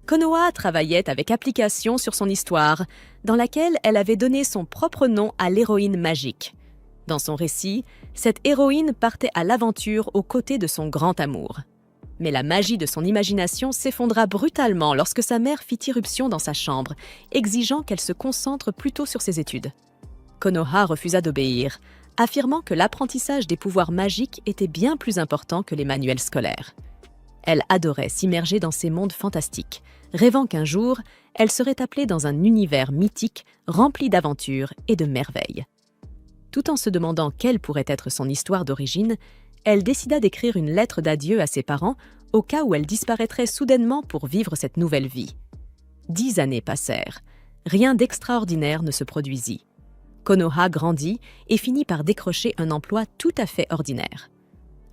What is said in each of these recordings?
Konoha travaillait avec application sur son histoire, dans laquelle elle avait donné son propre nom à l'héroïne magique. Dans son récit, cette héroïne partait à l'aventure aux côtés de son grand amour. Mais la magie de son imagination s'effondra brutalement lorsque sa mère fit irruption dans sa chambre, exigeant qu'elle se concentre plutôt sur ses études. Konoha refusa d'obéir, affirmant que l'apprentissage des pouvoirs magiques était bien plus important que les manuels scolaires. Elle adorait s'immerger dans ces mondes fantastiques, rêvant qu'un jour, elle serait appelée dans un univers mythique rempli d'aventures et de merveilles. Tout en se demandant quelle pourrait être son histoire d'origine, elle décida d'écrire une lettre d'adieu à ses parents au cas où elle disparaîtrait soudainement pour vivre cette nouvelle vie. 10 années passèrent. Rien d'extraordinaire ne se produisit. Konoha grandit et finit par décrocher un emploi tout à fait ordinaire.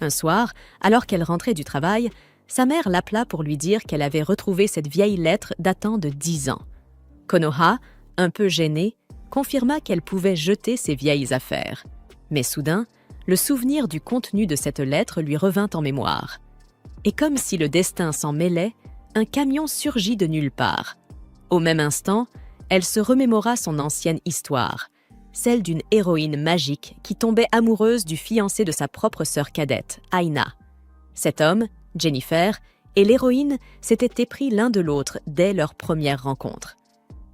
Un soir, alors qu'elle rentrait du travail, sa mère l'appela pour lui dire qu'elle avait retrouvé cette vieille lettre datant de 10 ans. Konoha, un peu gênée, confirma qu'elle pouvait jeter ses vieilles affaires. Mais soudain, le souvenir du contenu de cette lettre lui revint en mémoire. Et comme si le destin s'en mêlait, un camion surgit de nulle part. Au même instant, elle se remémora son ancienne histoire, celle d'une héroïne magique qui tombait amoureuse du fiancé de sa propre sœur cadette, Aina. Cet homme, Jennifer, et l'héroïne s'étaient épris l'un de l'autre dès leur première rencontre.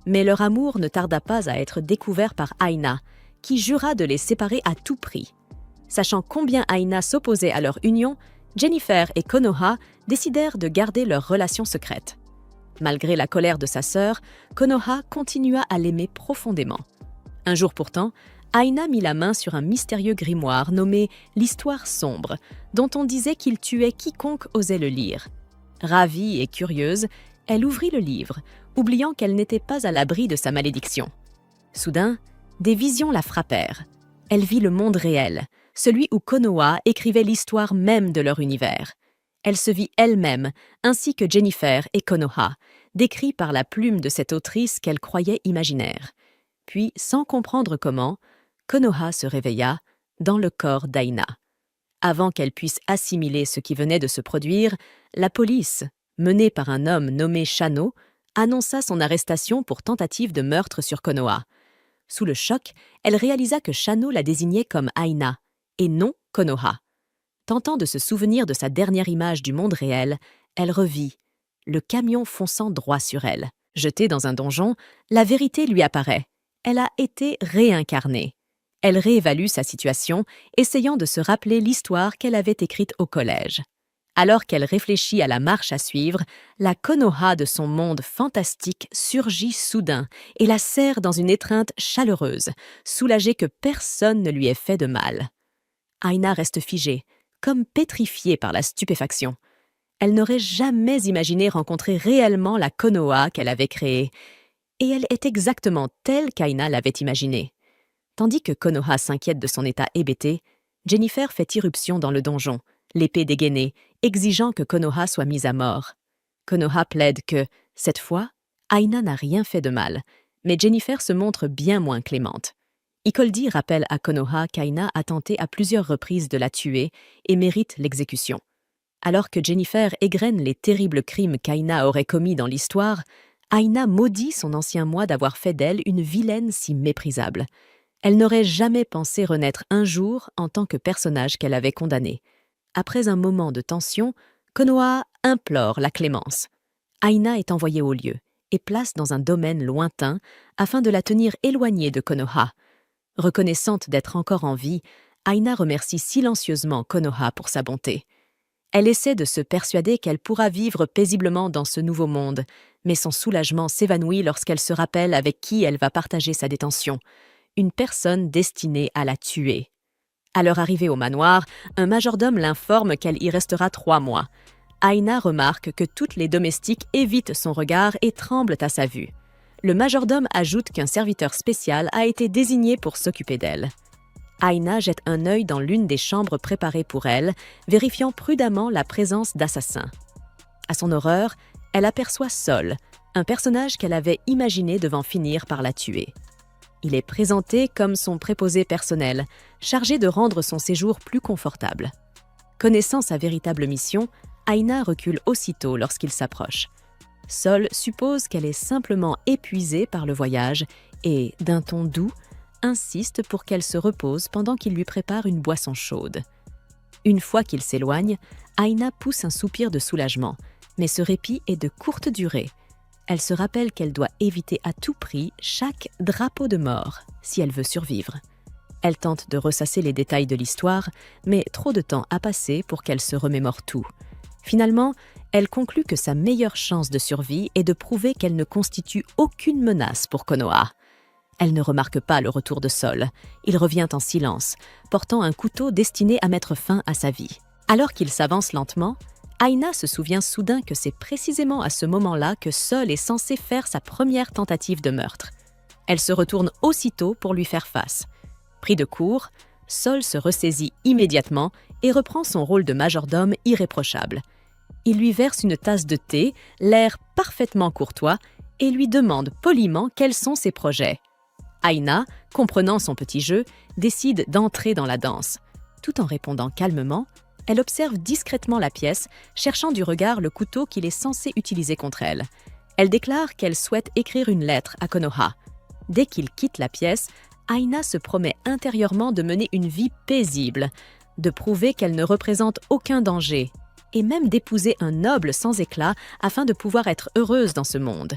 Mais leur amour ne tarda pas à être découvert par Aina, qui jura de les séparer à tout prix. Sachant combien Aina s'opposait à leur union, Jennifer et Konoha décidèrent de garder leur relation secrète. Malgré la colère de sa sœur, Konoha continua à l'aimer profondément. Un jour pourtant, Aina mit la main sur un mystérieux grimoire nommé « L'Histoire sombre », dont on disait qu'il tuait quiconque osait le lire. Ravie et curieuse, elle ouvrit le livre, oubliant qu'elle n'était pas à l'abri de sa malédiction. Soudain, des visions la frappèrent. Elle vit le monde réel, celui où Konoha écrivait l'histoire même de leur univers. Elle se vit elle-même, ainsi que Jennifer et Konoha, décrits par la plume de cette autrice qu'elle croyait imaginaire. Puis, sans comprendre comment, Konoha se réveilla dans le corps d'Aina. Avant qu'elle puisse assimiler ce qui venait de se produire, la police, menée par un homme nommé Shano, annonça son arrestation pour tentative de meurtre sur Konoha. Sous le choc, elle réalisa que Shano la désignait comme Aina, et non Konoha. Tentant de se souvenir de sa dernière image du monde réel, elle revit, le camion fonçant droit sur elle. Jetée dans un donjon, la vérité lui apparaît. Elle a été réincarnée. Elle réévalue sa situation, essayant de se rappeler l'histoire qu'elle avait écrite au collège. Alors qu'elle réfléchit à la marche à suivre, la Konoha de son monde fantastique surgit soudain et la serre dans une étreinte chaleureuse, soulagée que personne ne lui ait fait de mal. Aina reste figée, comme pétrifiée par la stupéfaction. Elle n'aurait jamais imaginé rencontrer réellement la Konoha qu'elle avait créée, et elle est exactement telle qu'Aina l'avait imaginée. Tandis que Konoha s'inquiète de son état hébété, Jennifer fait irruption dans le donjon, l'épée dégainée, exigeant que Konoha soit mise à mort. Konoha plaide que, cette fois, Aina n'a rien fait de mal, mais Jennifer se montre bien moins clémente. Ikoldi rappelle à Konoha qu'Aina a tenté à plusieurs reprises de la tuer et mérite l'exécution. Alors que Jennifer égrène les terribles crimes qu'Aina aurait commis dans l'histoire, Aina maudit son ancien moi d'avoir fait d'elle une vilaine si méprisable. Elle n'aurait jamais pensé renaître un jour en tant que personnage qu'elle avait condamné. Après un moment de tension, Konoha implore la clémence. Aina est envoyée au lieu et place dans un domaine lointain afin de la tenir éloignée de Konoha. Reconnaissante d'être encore en vie, Aina remercie silencieusement Konoha pour sa bonté. Elle essaie de se persuader qu'elle pourra vivre paisiblement dans ce nouveau monde, mais son soulagement s'évanouit lorsqu'elle se rappelle avec qui elle va partager sa détention, une personne destinée à la tuer. À leur arrivée au manoir, un majordome l'informe qu'elle y restera 3 mois. Aina remarque que toutes les domestiques évitent son regard et tremblent à sa vue. Le majordome ajoute qu'un serviteur spécial a été désigné pour s'occuper d'elle. Aina jette un œil dans l'une des chambres préparées pour elle, vérifiant prudemment la présence d'assassins. À son horreur, elle aperçoit Sol, un personnage qu'elle avait imaginé devant finir par la tuer. Il est présenté comme son préposé personnel, chargé de rendre son séjour plus confortable. Connaissant sa véritable mission, Aina recule aussitôt lorsqu'il s'approche. Sol suppose qu'elle est simplement épuisée par le voyage et, d'un ton doux, insiste pour qu'elle se repose pendant qu'il lui prépare une boisson chaude. Une fois qu'il s'éloigne, Aina pousse un soupir de soulagement, mais ce répit est de courte durée. Elle se rappelle qu'elle doit éviter à tout prix chaque drapeau de mort si elle veut survivre. Elle tente de ressasser les détails de l'histoire, mais trop de temps a passé pour qu'elle se remémore tout. Finalement, elle conclut que sa meilleure chance de survie est de prouver qu'elle ne constitue aucune menace pour Konoha. Elle ne remarque pas le retour de Sol. Il revient en silence, portant un couteau destiné à mettre fin à sa vie. Alors qu'il s'avance lentement, Aina se souvient soudain que c'est précisément à ce moment-là que Sol est censé faire sa première tentative de meurtre. Elle se retourne aussitôt pour lui faire face. Pris de court, Sol se ressaisit immédiatement et reprend son rôle de majordome irréprochable. Il lui verse une tasse de thé, l'air parfaitement courtois, et lui demande poliment quels sont ses projets. Aina, comprenant son petit jeu, décide d'entrer dans la danse. Tout en répondant calmement, elle observe discrètement la pièce, cherchant du regard le couteau qu'il est censé utiliser contre elle. Elle déclare qu'elle souhaite écrire une lettre à Konoha. Dès qu'il quitte la pièce, Aina se promet intérieurement de mener une vie paisible, de prouver qu'elle ne représente aucun danger, et même d'épouser un noble sans éclat afin de pouvoir être heureuse dans ce monde.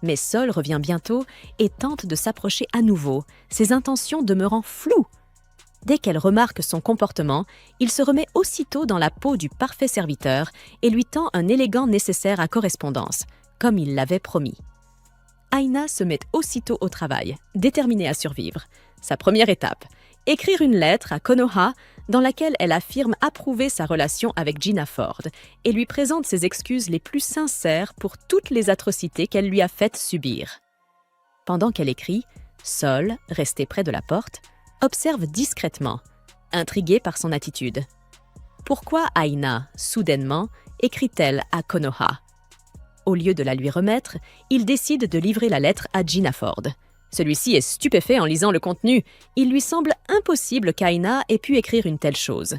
Mais Sol revient bientôt et tente de s'approcher à nouveau, ses intentions demeurant floues. Dès qu'elle remarque son comportement, il se remet aussitôt dans la peau du parfait serviteur et lui tend un élégant nécessaire à correspondance, comme il l'avait promis. Aina se met aussitôt au travail, déterminée à survivre. Sa première étape, écrire une lettre à Konoha dans laquelle elle affirme approuver sa relation avec Gina Ford et lui présente ses excuses les plus sincères pour toutes les atrocités qu'elle lui a faites subir. Pendant qu'elle écrit, Sol, resté près de la porte, observe discrètement, intrigué par son attitude. Pourquoi Aina, soudainement, écrit-elle à Konoha? Au lieu de la lui remettre, il décide de livrer la lettre à Gina Ford. Celui-ci est stupéfait en lisant le contenu. Il lui semble impossible qu'Aina ait pu écrire une telle chose.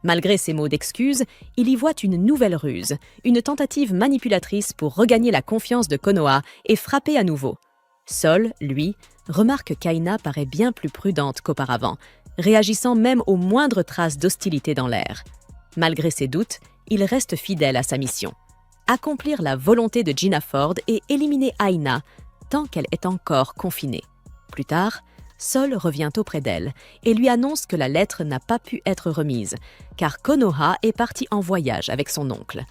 Malgré ses mots d'excuse, il y voit une nouvelle ruse, une tentative manipulatrice pour regagner la confiance de Konoha et frapper à nouveau. Sol, lui, remarque qu'Aina paraît bien plus prudente qu'auparavant, réagissant même aux moindres traces d'hostilité dans l'air. Malgré ses doutes, il reste fidèle à sa mission. Accomplir la volonté de Gina Ford et éliminer Aina tant qu'elle est encore confinée. Plus tard, Sol revient auprès d'elle et lui annonce que la lettre n'a pas pu être remise, car Konoha est parti en voyage avec son oncle.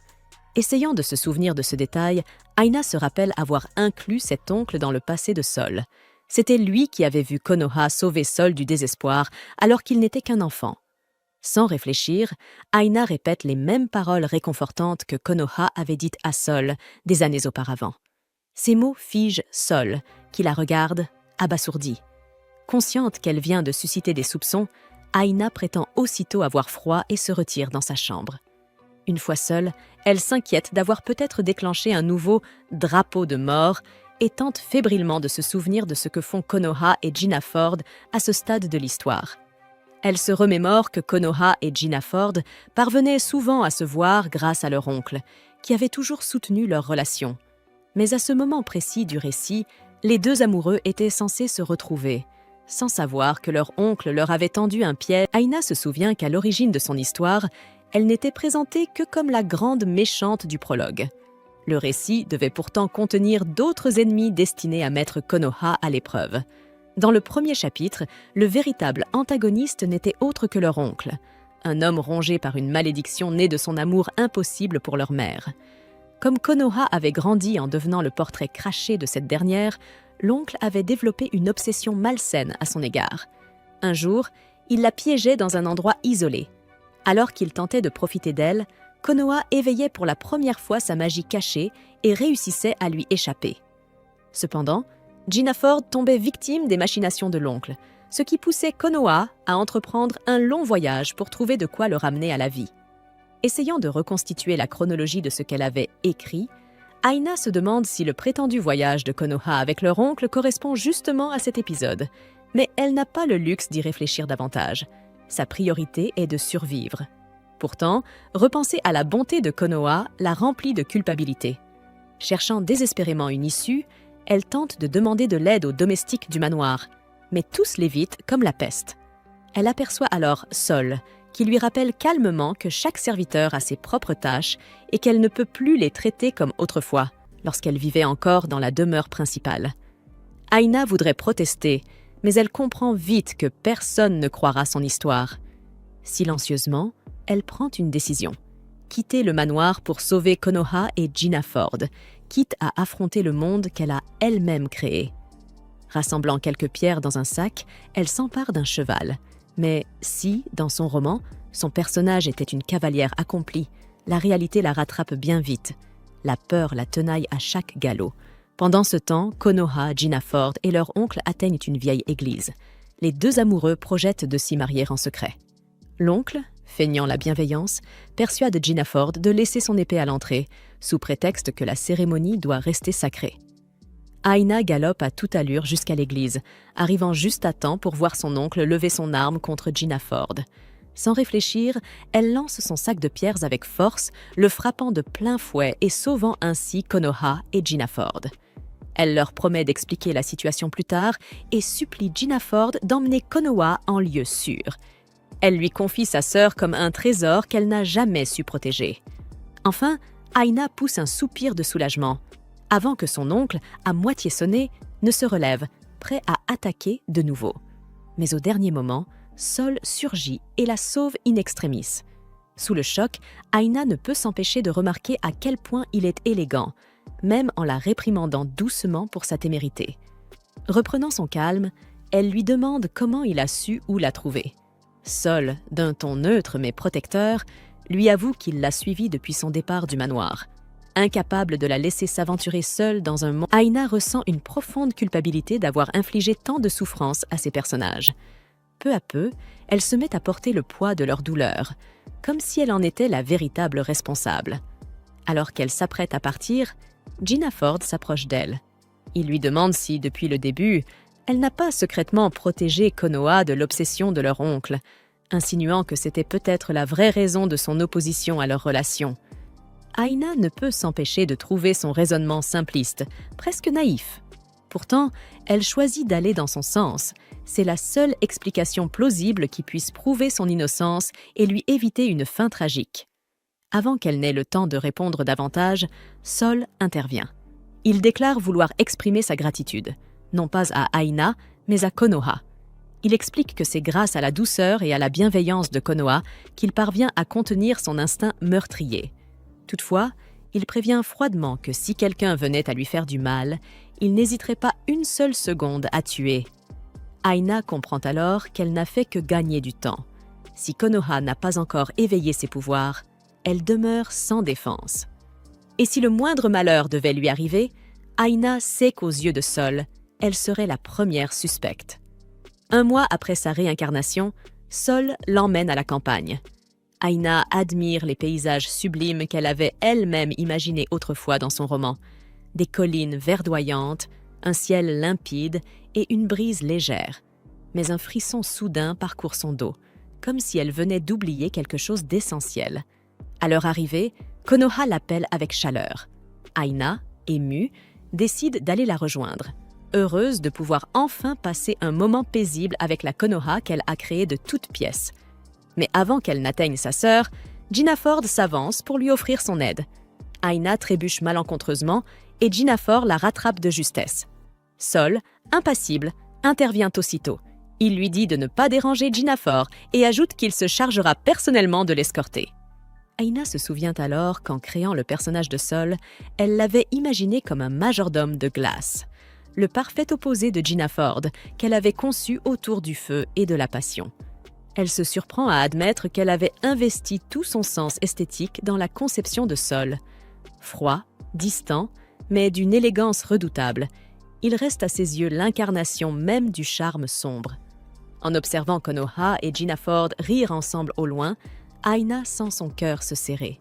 Essayant de se souvenir de ce détail, Aina se rappelle avoir inclus cet oncle dans le passé de Sol. C'était lui qui avait vu Konoha sauver Sol du désespoir alors qu'il n'était qu'un enfant. Sans réfléchir, Aina répète les mêmes paroles réconfortantes que Konoha avait dites à Sol des années auparavant. Ces mots figent Sol, qui la regarde, abasourdie. Consciente qu'elle vient de susciter des soupçons, Aina prétend aussitôt avoir froid et se retire dans sa chambre. Une fois seule, elle s'inquiète d'avoir peut-être déclenché un nouveau « drapeau de mort » et tente fébrilement de se souvenir de ce que font Konoha et Gina Ford à ce stade de l'histoire. Elle se remémore que Konoha et Gina Ford parvenaient souvent à se voir grâce à leur oncle, qui avait toujours soutenu leur relation. Mais à ce moment précis du récit, les deux amoureux étaient censés se retrouver. Sans savoir que leur oncle leur avait tendu un piège, Aina se souvient qu'à l'origine de son histoire, elle n'était présentée que comme la grande méchante du prologue. Le récit devait pourtant contenir d'autres ennemis destinés à mettre Konoha à l'épreuve. Dans le premier chapitre, le véritable antagoniste n'était autre que leur oncle, un homme rongé par une malédiction née de son amour impossible pour leur mère. Comme Konoha avait grandi en devenant le portrait craché de cette dernière, l'oncle avait développé une obsession malsaine à son égard. Un jour, il la piégeait dans un endroit isolé. Alors qu'il tentait de profiter d'elle, Konoha éveillait pour la première fois sa magie cachée et réussissait à lui échapper. Cependant, Gina Ford tombait victime des machinations de l'oncle, ce qui poussait Konoha à entreprendre un long voyage pour trouver de quoi le ramener à la vie. Essayant de reconstituer la chronologie de ce qu'elle avait écrit, Aina se demande si le prétendu voyage de Konoha avec leur oncle correspond justement à cet épisode, mais elle n'a pas le luxe d'y réfléchir davantage. Sa priorité est de survivre. Pourtant, repenser à la bonté de Konoha la remplit de culpabilité. Cherchant désespérément une issue, elle tente de demander de l'aide aux domestiques du manoir, mais tous l'évitent comme la peste. Elle aperçoit alors Sol, qui lui rappelle calmement que chaque serviteur a ses propres tâches et qu'elle ne peut plus les traiter comme autrefois, lorsqu'elle vivait encore dans la demeure principale. Aina voudrait protester, mais elle comprend vite que personne ne croira son histoire. Silencieusement, elle prend une décision. Quitter le manoir pour sauver Konoha et Gina Ford, quitte à affronter le monde qu'elle a elle-même créé. Rassemblant quelques pierres dans un sac, elle s'empare d'un cheval. Mais si, dans son roman, son personnage était une cavalière accomplie, la réalité la rattrape bien vite. La peur la tenaille à chaque galop. Pendant ce temps, Konoha, Gina Ford et leur oncle atteignent une vieille église. Les deux amoureux projettent de s'y marier en secret. L'oncle, feignant la bienveillance, persuade Gina Ford de laisser son épée à l'entrée, sous prétexte que la cérémonie doit rester sacrée. Aina galope à toute allure jusqu'à l'église, arrivant juste à temps pour voir son oncle lever son arme contre Gina Ford. Sans réfléchir, elle lance son sac de pierres avec force, le frappant de plein fouet et sauvant ainsi Konoha et Gina Ford. Elle leur promet d'expliquer la situation plus tard et supplie Gina Ford d'emmener Konoha en lieu sûr. Elle lui confie sa sœur comme un trésor qu'elle n'a jamais su protéger. Enfin, Aina pousse un soupir de soulagement, avant que son oncle, à moitié sonné, ne se relève, prêt à attaquer de nouveau. Mais au dernier moment, Sol surgit et la sauve in extremis. Sous le choc, Aina ne peut s'empêcher de remarquer à quel point il est élégant, même en la réprimandant doucement pour sa témérité. Reprenant son calme, elle lui demande comment il a su où la trouver. Sol, d'un ton neutre mais protecteur, lui avoue qu'il l'a suivie depuis son départ du manoir. Incapable de la laisser s'aventurer seule dans un monde, Aina ressent une profonde culpabilité d'avoir infligé tant de souffrances à ses personnages. Peu à peu, elle se met à porter le poids de leur douleur, comme si elle en était la véritable responsable. Alors qu'elle s'apprête à partir, Gina Ford s'approche d'elle. Il lui demande si, depuis le début, elle n'a pas secrètement protégé Konoha de l'obsession de leur oncle, insinuant que c'était peut-être la vraie raison de son opposition à leur relation. Aina ne peut s'empêcher de trouver son raisonnement simpliste, presque naïf. Pourtant, elle choisit d'aller dans son sens. C'est la seule explication plausible qui puisse prouver son innocence et lui éviter une fin tragique. Avant qu'elle n'ait le temps de répondre davantage, Sol intervient. Il déclare vouloir exprimer sa gratitude, non pas à Aina, mais à Konoha. Il explique que c'est grâce à la douceur et à la bienveillance de Konoha qu'il parvient à contenir son instinct meurtrier. Toutefois, il prévient froidement que si quelqu'un venait à lui faire du mal, il n'hésiterait pas une seule seconde à tuer. Aina comprend alors qu'elle n'a fait que gagner du temps. Si Konoha n'a pas encore éveillé ses pouvoirs, elle demeure sans défense. Et si le moindre malheur devait lui arriver, Aina sait qu'aux yeux de Sol, elle serait la première suspecte. 1 mois après sa réincarnation, Sol l'emmène à la campagne. Aina admire les paysages sublimes qu'elle avait elle-même imaginés autrefois dans son roman. Des collines verdoyantes, un ciel limpide et une brise légère. Mais un frisson soudain parcourt son dos, comme si elle venait d'oublier quelque chose d'essentiel. À leur arrivée, Konoha l'appelle avec chaleur. Aina, émue, décide d'aller la rejoindre, heureuse de pouvoir enfin passer un moment paisible avec la Konoha qu'elle a créée de toutes pièces. Mais avant qu'elle n'atteigne sa sœur, Gina Ford s'avance pour lui offrir son aide. Aina trébuche malencontreusement et Gina Ford la rattrape de justesse. Sol, impassible, intervient aussitôt. Il lui dit de ne pas déranger Gina Ford et ajoute qu'il se chargera personnellement de l'escorter. Aina se souvient alors qu'en créant le personnage de Sol, elle l'avait imaginé comme un majordome de glace, le parfait opposé de Gina Ford qu'elle avait conçu autour du feu et de la passion. Elle se surprend à admettre qu'elle avait investi tout son sens esthétique dans la conception de Sol. Froid, distant, mais d'une élégance redoutable, il reste à ses yeux l'incarnation même du charme sombre. En observant Konoha et Gina Ford rire ensemble au loin, Aina sent son cœur se serrer.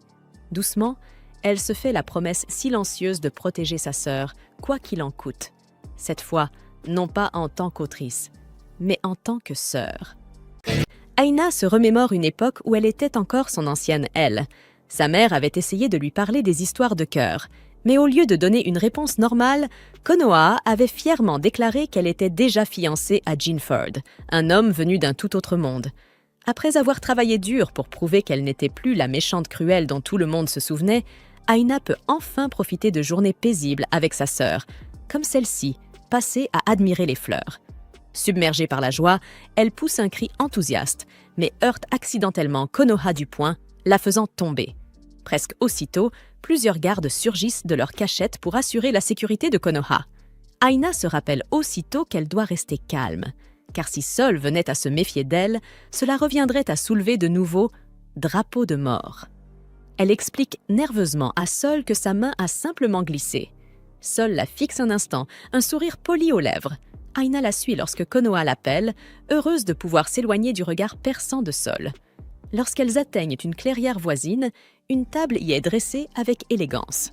Doucement, elle se fait la promesse silencieuse de protéger sa sœur, quoi qu'il en coûte. Cette fois, non pas en tant qu'autrice, mais en tant que sœur. Aina se remémore une époque où elle était encore son ancienne elle. Sa mère avait essayé de lui parler des histoires de cœur, Mais au lieu de donner une réponse normale, Konoha avait fièrement déclaré qu'elle était déjà fiancée à Jinford, un homme venu d'un tout autre monde. Après avoir travaillé dur pour prouver qu'elle n'était plus la méchante cruelle dont tout le monde se souvenait, Aina peut enfin profiter de journées paisibles avec sa sœur, comme celle-ci, passée à admirer les fleurs. Submergée par la joie, elle pousse un cri enthousiaste, mais heurte accidentellement Konoha du poing, la faisant tomber. Presque aussitôt, plusieurs gardes surgissent de leur cachette pour assurer la sécurité de Konoha. Aina se rappelle aussitôt qu'elle doit rester calme, car si Sol venait à se méfier d'elle, cela reviendrait à soulever de nouveaux drapeaux de mort. Elle explique nerveusement à Sol que sa main a simplement glissé. Sol la fixe un instant, un sourire poli aux lèvres. Aina la suit lorsque Konoha l'appelle, heureuse de pouvoir s'éloigner du regard perçant de Sol. Lorsqu'elles atteignent une clairière voisine, une table y est dressée avec élégance.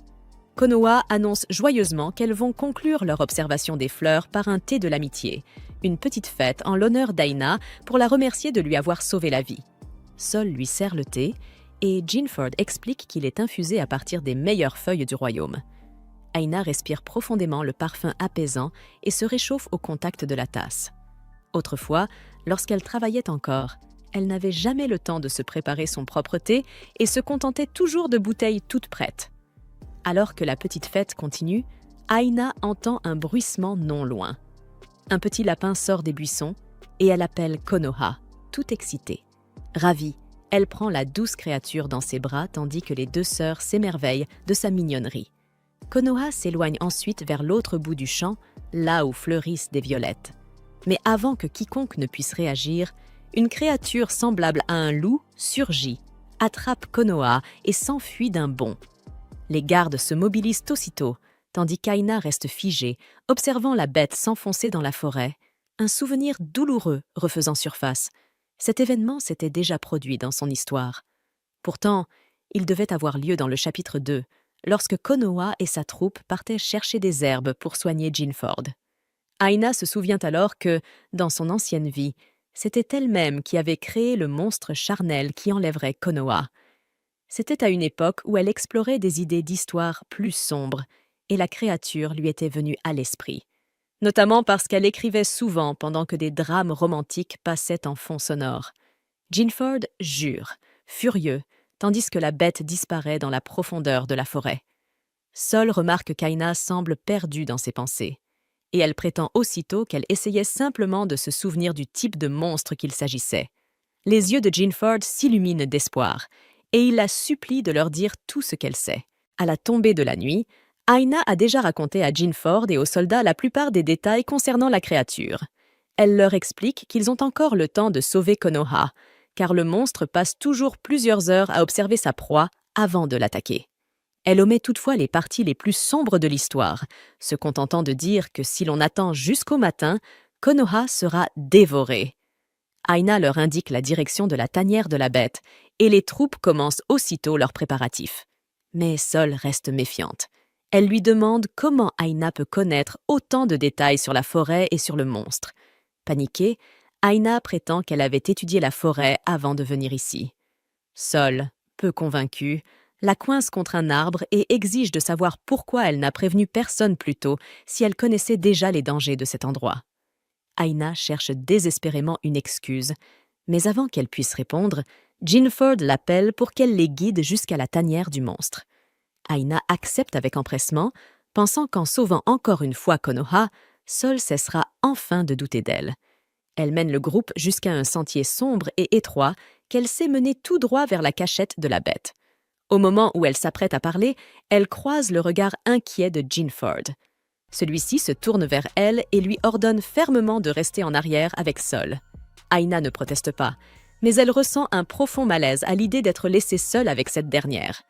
Konoha annonce joyeusement qu'elles vont conclure leur observation des fleurs par un thé de l'amitié, une petite fête en l'honneur d'Aina pour la remercier de lui avoir sauvé la vie. Sol lui sert le thé et Jinford explique qu'il est infusé à partir des meilleures feuilles du royaume. Aina respire profondément le parfum apaisant et se réchauffe au contact de la tasse. Autrefois, lorsqu'elle travaillait encore, elle n'avait jamais le temps de se préparer son propre thé et se contentait toujours de bouteilles toutes prêtes. Alors que la petite fête continue, Aina entend un bruissement non loin. Un petit lapin sort des buissons et elle appelle Konoha, toute excitée. Ravie, elle prend la douce créature dans ses bras tandis que les deux sœurs s'émerveillent de sa mignonnerie. Konoha s'éloigne ensuite vers l'autre bout du champ, là où fleurissent des violettes. Mais avant que quiconque ne puisse réagir, une créature semblable à un loup surgit, attrape Konoha et s'enfuit d'un bond. Les gardes se mobilisent aussitôt, tandis qu'Aina reste figée, observant la bête s'enfoncer dans la forêt, un souvenir douloureux refaisant surface. Cet événement s'était déjà produit dans son histoire. Pourtant, il devait avoir lieu dans le chapitre 2, lorsque Konoha et sa troupe partaient chercher des herbes pour soigner Jinford. Aina se souvient alors que, dans son ancienne vie, c'était elle-même qui avait créé le monstre charnel qui enlèverait Konoha. C'était à une époque où elle explorait des idées d'histoire plus sombres, et la créature lui était venue à l'esprit, notamment parce qu'elle écrivait souvent pendant que des drames romantiques passaient en fond sonore. Jinford jure, furieux, tandis que la bête disparaît dans la profondeur de la forêt. Sol remarque qu'Aina semble perdue dans ses pensées, et elle prétend aussitôt qu'elle essayait simplement de se souvenir du type de monstre qu'il s'agissait. Les yeux de Jinford s'illuminent d'espoir, et il la supplie de leur dire tout ce qu'elle sait. À la tombée de la nuit, Aina a déjà raconté à Jinford et aux soldats la plupart des détails concernant la créature. Elle leur explique qu'ils ont encore le temps de sauver Konoha, car le monstre passe toujours plusieurs heures à observer sa proie avant de l'attaquer. Elle omet toutefois les parties les plus sombres de l'histoire, se contentant de dire que si l'on attend jusqu'au matin, Konoha sera dévoré. Aina leur indique la direction de la tanière de la bête, et les troupes commencent aussitôt leurs préparatifs. Mais Sol reste méfiante. Elle lui demande comment Aina peut connaître autant de détails sur la forêt et sur le monstre. Paniquée, Aina prétend qu'elle avait étudié la forêt avant de venir ici. Sol, peu convaincue, la coince contre un arbre et exige de savoir pourquoi elle n'a prévenu personne plus tôt si elle connaissait déjà les dangers de cet endroit. Aina cherche désespérément une excuse, mais avant qu'elle puisse répondre, Jinford l'appelle pour qu'elle les guide jusqu'à la tanière du monstre. Aina accepte avec empressement, pensant qu'en sauvant encore une fois Konoha, Sol cessera enfin de douter d'elle. Elle mène le groupe jusqu'à un sentier sombre et étroit qu'elle sait mener tout droit vers la cachette de la bête. Au moment où elle s'apprête à parler, elle croise le regard inquiet de Jinford. Celui-ci se tourne vers elle et lui ordonne fermement de rester en arrière avec Sol. Aina ne proteste pas, mais elle ressent un profond malaise à l'idée d'être laissée seule avec cette dernière.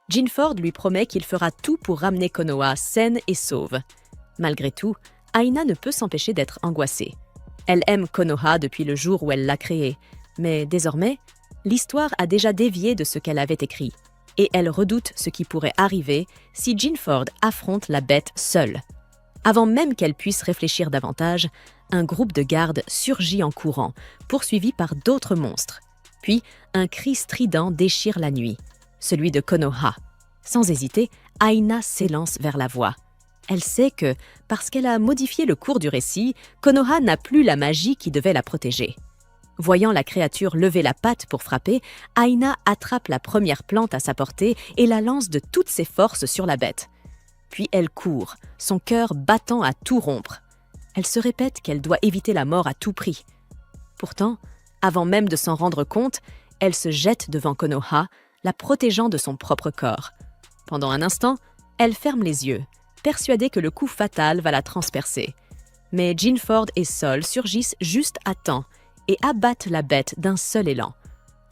Jinford lui promet qu'il fera tout pour ramener Konoha saine et sauve. Malgré tout, Aina ne peut s'empêcher d'être angoissée. Elle aime Konoha depuis le jour où elle l'a créée, mais désormais, l'histoire a déjà dévié de ce qu'elle avait écrit, et elle redoute ce qui pourrait arriver si Jinford affronte la bête seule. Avant même qu'elle puisse réfléchir davantage, un groupe de gardes surgit en courant, poursuivi par d'autres monstres. Puis, un cri strident déchire la nuit, celui de Konoha. Sans hésiter, Aina s'élance vers la voix. Elle sait que, parce qu'elle a modifié le cours du récit, Konoha n'a plus la magie qui devait la protéger. Voyant la créature lever la patte pour frapper, Aina attrape la première plante à sa portée et la lance de toutes ses forces sur la bête. Puis elle court, son cœur battant à tout rompre. Elle se répète qu'elle doit éviter la mort à tout prix. Pourtant, avant même de s'en rendre compte, elle se jette devant Konoha, la protégeant de son propre corps. Pendant un instant, elle ferme les yeux, persuadée que le coup fatal va la transpercer. Mais Jinford et Sol surgissent juste à temps et abattent la bête d'un seul élan.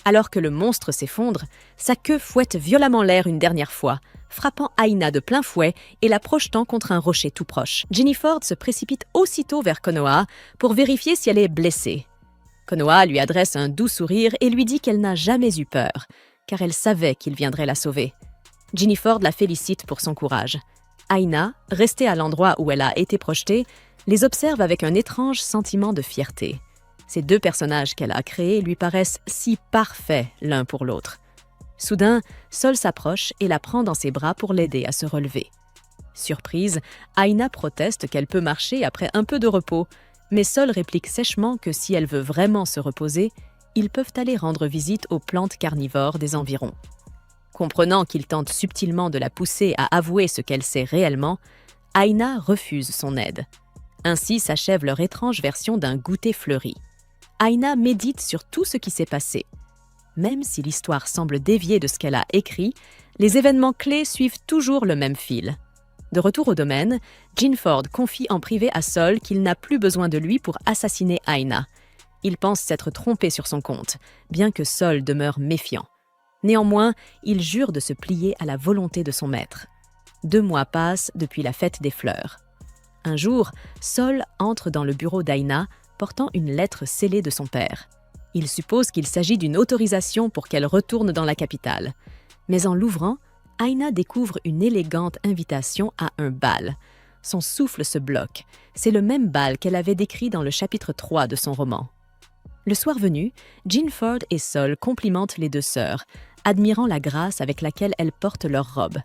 Alors que le monstre s'effondre, sa queue fouette violemment l'air une dernière fois, frappant Aina de plein fouet et la projetant contre un rocher tout proche. Jinford se précipite aussitôt vers Konoha pour vérifier si elle est blessée. Konoha lui adresse un doux sourire et lui dit qu'elle n'a jamais eu peur, car elle savait qu'il viendrait la sauver. Jinford la félicite pour son courage. Aina, restée à l'endroit où elle a été projetée, les observe avec un étrange sentiment de fierté. Ces deux personnages qu'elle a créés lui paraissent si parfaits l'un pour l'autre. Soudain, Sol s'approche et la prend dans ses bras pour l'aider à se relever. Surprise, Aina proteste qu'elle peut marcher après un peu de repos, mais Sol réplique sèchement que si elle veut vraiment se reposer, ils peuvent aller rendre visite aux plantes carnivores des environs. Comprenant qu'il tente subtilement de la pousser à avouer ce qu'elle sait réellement, Aina refuse son aide. Ainsi s'achève leur étrange version d'un goûter fleuri. Aina médite sur tout ce qui s'est passé. Même si l'histoire semble dévier de ce qu'elle a écrit, les événements clés suivent toujours le même fil. De retour au domaine, Jinford confie en privé à Sol qu'il n'a plus besoin de lui pour assassiner Aina. Il pense s'être trompé sur son compte, bien que Sol demeure méfiant. Néanmoins, il jure de se plier à la volonté de son maître. 2 mois passent depuis la fête des fleurs. Un jour, Sol entre dans le bureau d'Aina, portant une lettre scellée de son père. Il suppose qu'il s'agit d'une autorisation pour qu'elle retourne dans la capitale. Mais en l'ouvrant, Aina découvre une élégante invitation à un bal. Son souffle se bloque. C'est le même bal qu'elle avait décrit dans le chapitre 3 de son roman. Le soir venu, Jinford et Sol complimentent les deux sœurs, admirant la grâce avec laquelle elles portent leurs robes.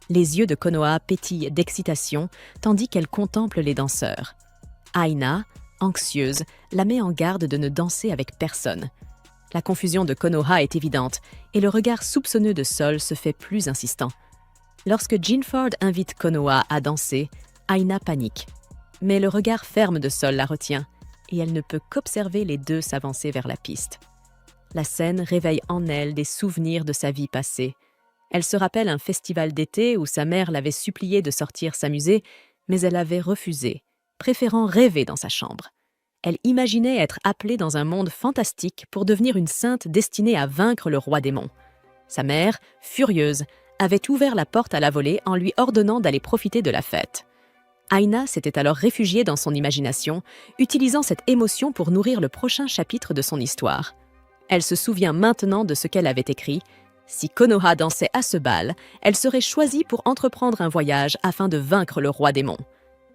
Les yeux de Konoha pétillent d'excitation, tandis qu'elle contemple les danseurs. Aina, anxieuse, la met en garde de ne danser avec personne. La confusion de Konoha est évidente, et le regard soupçonneux de Sol se fait plus insistant. Lorsque Jinford invite Konoha à danser, Aina panique. Mais le regard ferme de Sol la retient, et elle ne peut qu'observer les deux s'avancer vers la piste. La scène réveille en elle des souvenirs de sa vie passée. Elle se rappelle un festival d'été où sa mère l'avait suppliée de sortir s'amuser, mais elle avait refusé, préférant rêver dans sa chambre. Elle imaginait être appelée dans un monde fantastique pour devenir une sainte destinée à vaincre le roi démon. Sa mère, furieuse, avait ouvert la porte à la volée en lui ordonnant d'aller profiter de la fête. Aina s'était alors réfugiée dans son imagination, utilisant cette émotion pour nourrir le prochain chapitre de son histoire. Elle se souvient maintenant de ce qu'elle avait écrit. Si Konoha dansait à ce bal, elle serait choisie pour entreprendre un voyage afin de vaincre le roi démon.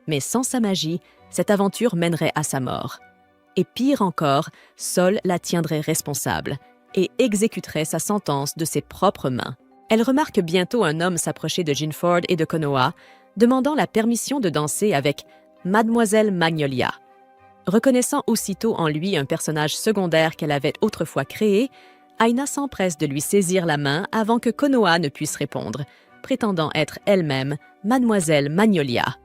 Mais sans sa magie, cette aventure mènerait à sa mort. Et pire encore, Sol la tiendrait responsable et exécuterait sa sentence de ses propres mains. Elle remarque bientôt un homme s'approcher de Jinford et de Konoha, demandant la permission de danser avec Mademoiselle Magnolia. Reconnaissant aussitôt en lui un personnage secondaire qu'elle avait autrefois créé, Aina s'empresse de lui saisir la main avant que Konoha ne puisse répondre, prétendant être elle-même Mademoiselle Magnolia.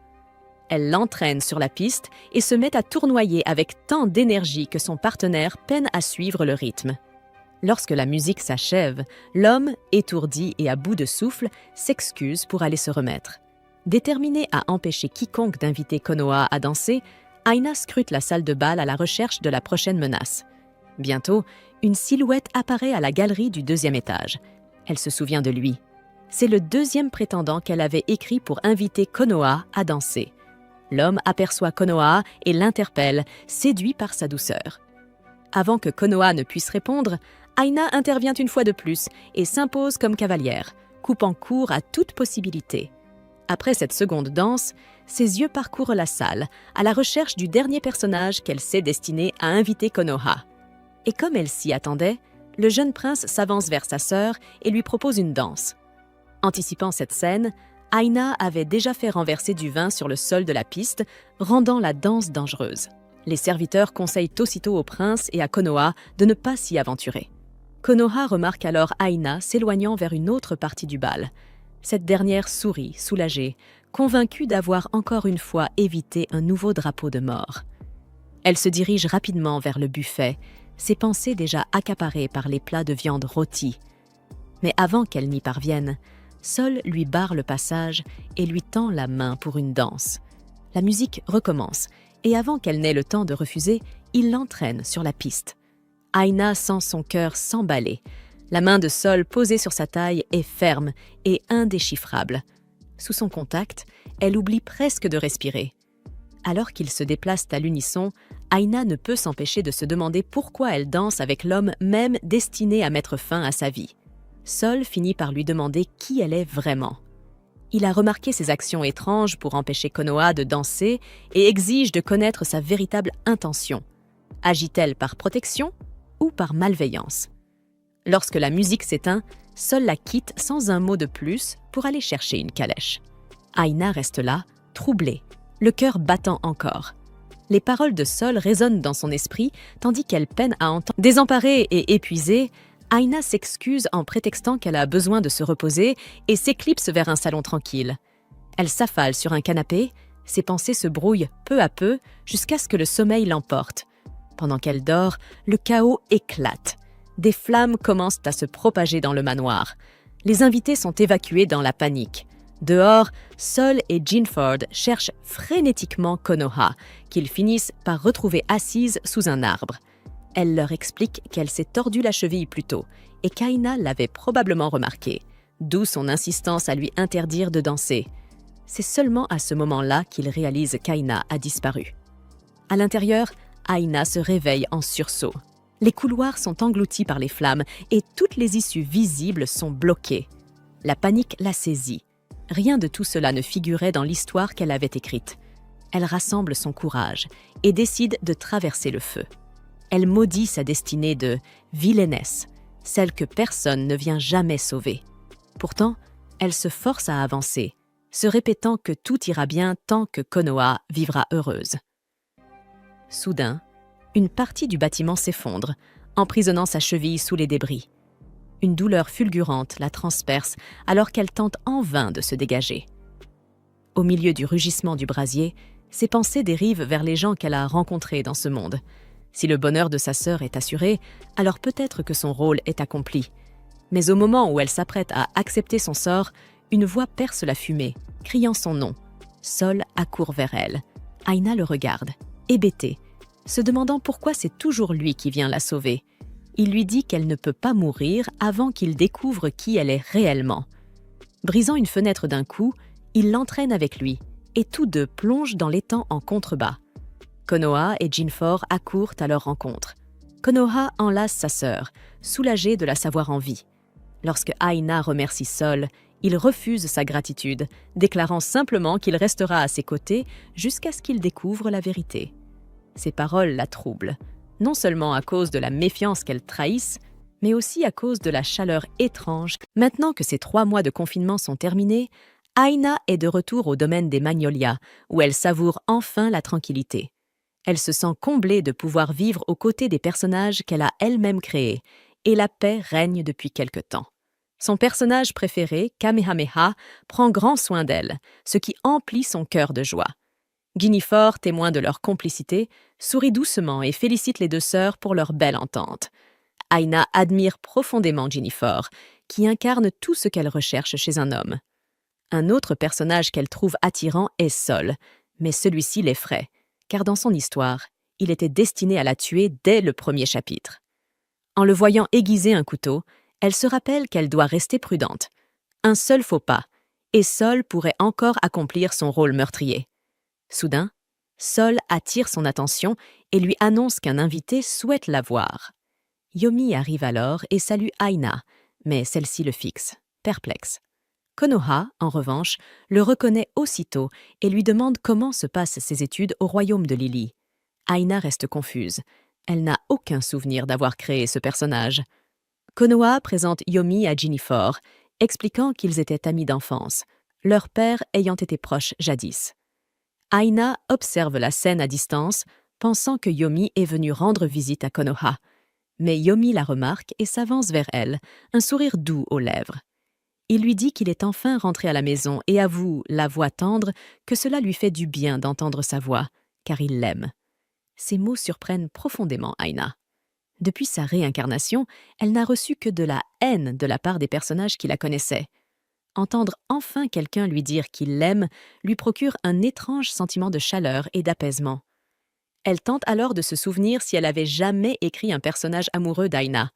Elle l'entraîne sur la piste et se met à tournoyer avec tant d'énergie que son partenaire peine à suivre le rythme. Lorsque la musique s'achève, l'homme, étourdi et à bout de souffle, s'excuse pour aller se remettre. Déterminée à empêcher quiconque d'inviter Konoha à danser, Aina scrute la salle de bal à la recherche de la prochaine menace. Bientôt, une silhouette apparaît à la galerie du 2e étage. Elle se souvient de lui. C'est le 2e prétendant qu'elle avait écrit pour inviter Konoha à danser. L'homme aperçoit Konoha et l'interpelle, séduit par sa douceur. Avant que Konoha ne puisse répondre, Aina intervient une fois de plus et s'impose comme cavalière, coupant court à toute possibilité. Après cette seconde danse, ses yeux parcourent la salle, à la recherche du dernier personnage qu'elle sait destiné à inviter Konoha. Et comme elle s'y attendait, le jeune prince s'avance vers sa sœur et lui propose une danse. Anticipant cette scène, Aina avait déjà fait renverser du vin sur le sol de la piste, rendant la danse dangereuse. Les serviteurs conseillent aussitôt au prince et à Konoha de ne pas s'y aventurer. Konoha remarque alors Aina s'éloignant vers une autre partie du bal. Cette dernière sourit, soulagée, convaincue d'avoir encore une fois évité un nouveau drapeau de mort. Elle se dirige rapidement vers le buffet, ses pensées déjà accaparées par les plats de viande rôtie. Mais avant qu'elle n'y parvienne, Sol lui barre le passage et lui tend la main pour une danse. La musique recommence, et avant qu'elle n'ait le temps de refuser, il l'entraîne sur la piste. Aina sent son cœur s'emballer. La main de Sol posée sur sa taille est ferme et indéchiffrable. Sous son contact, elle oublie presque de respirer. Alors qu'ils se déplacent à l'unisson, Aina ne peut s'empêcher de se demander pourquoi elle danse avec l'homme même destiné à mettre fin à sa vie. Sol finit par lui demander qui elle est vraiment. Il a remarqué ses actions étranges pour empêcher Konoha de danser et exige de connaître sa véritable intention. Agit-elle par protection ou par malveillance? Lorsque la musique s'éteint, Sol la quitte sans un mot de plus pour aller chercher une calèche. Aina reste là, troublée, le cœur battant encore. Les paroles de Sol résonnent dans son esprit tandis qu'elle peine à entendre. Désemparée et épuisée, Aina s'excuse en prétextant qu'elle a besoin de se reposer et s'éclipse vers un salon tranquille. Elle s'affale sur un canapé, ses pensées se brouillent peu à peu jusqu'à ce que le sommeil l'emporte. Pendant qu'elle dort, le chaos éclate. Des flammes commencent à se propager dans le manoir. Les invités sont évacués dans la panique. Dehors, Sol et Jinford cherchent frénétiquement Konoha, qu'ils finissent par retrouver assise sous un arbre. Elle leur explique qu'elle s'est tordu la cheville plus tôt et qu'Aina l'avait probablement remarqué, d'où son insistance à lui interdire de danser. C'est seulement à ce moment-là qu'il réalise qu'Aina a disparu. À l'intérieur, Aina se réveille en sursaut. Les couloirs sont engloutis par les flammes et toutes les issues visibles sont bloquées. La panique la saisit. Rien de tout cela ne figurait dans l'histoire qu'elle avait écrite. Elle rassemble son courage et décide de traverser le feu. Elle maudit sa destinée de vilainesse, celle que personne ne vient jamais sauver. Pourtant, elle se force à avancer, se répétant que tout ira bien tant que Konoha vivra heureuse. Soudain, une partie du bâtiment s'effondre, emprisonnant sa cheville sous les débris. Une douleur fulgurante la transperce alors qu'elle tente en vain de se dégager. Au milieu du rugissement du brasier, ses pensées dérivent vers les gens qu'elle a rencontrés dans ce monde. Si le bonheur de sa sœur est assuré, alors peut-être que son rôle est accompli. Mais au moment où elle s'apprête à accepter son sort, une voix perce la fumée, criant son nom. Sol accourt vers elle. Aina le regarde, hébétée, se demandant pourquoi c'est toujours lui qui vient la sauver. Il lui dit qu'elle ne peut pas mourir avant qu'il découvre qui elle est réellement. Brisant une fenêtre d'un coup, il l'entraîne avec lui, et tous deux plongent dans l'étang en contrebas. Konoha et Jinford accourent à leur rencontre. Konoha enlace sa sœur, soulagée de la savoir en vie. Lorsque Aina remercie Sol, il refuse sa gratitude, déclarant simplement qu'il restera à ses côtés jusqu'à ce qu'il découvre la vérité. Ces paroles la troublent, non seulement à cause de la méfiance qu'elle trahisse, mais aussi à cause de la chaleur étrange. Maintenant que ces 3 mois de confinement sont terminés, Aina est de retour au domaine des Magnolias, où elle savoure enfin la tranquillité. Elle se sent comblée de pouvoir vivre aux côtés des personnages qu'elle a elle-même créés, et la paix règne depuis quelque temps. Son personnage préféré, Kamehameha, prend grand soin d'elle, ce qui emplit son cœur de joie. Jinford, témoin de leur complicité, sourit doucement et félicite les 2 sœurs pour leur belle entente. Aina admire profondément Jinford, qui incarne tout ce qu'elle recherche chez un homme. Un autre personnage qu'elle trouve attirant est Sol, mais celui-ci l'effraie, car dans son histoire, il était destiné à la tuer dès le premier chapitre. En le voyant aiguiser un couteau, elle se rappelle qu'elle doit rester prudente. Un seul faux pas, et Sol pourrait encore accomplir son rôle meurtrier. Soudain, Sol attire son attention et lui annonce qu'un invité souhaite la voir. Yomi arrive alors et salue Aina, mais celle-ci le fixe, perplexe. Konoha, en revanche, le reconnaît aussitôt et lui demande comment se passent ses études au royaume de Lily. Aina reste confuse. Elle n'a aucun souvenir d'avoir créé ce personnage. Konoha présente Yomi à Jinford expliquant qu'ils étaient amis d'enfance, leur père ayant été proche jadis. Aina observe la scène à distance, pensant que Yomi est venu rendre visite à Konoha. Mais Yomi la remarque et s'avance vers elle, un sourire doux aux lèvres. Il lui dit qu'il est enfin rentré à la maison et avoue, la voix tendre, que cela lui fait du bien d'entendre sa voix, car il l'aime. Ces mots surprennent profondément Aina. Depuis sa réincarnation, elle n'a reçu que de la haine de la part des personnages qui la connaissaient. Entendre enfin quelqu'un lui dire qu'il l'aime lui procure un étrange sentiment de chaleur et d'apaisement. Elle tente alors de se souvenir si elle avait jamais écrit un personnage amoureux d'Aina.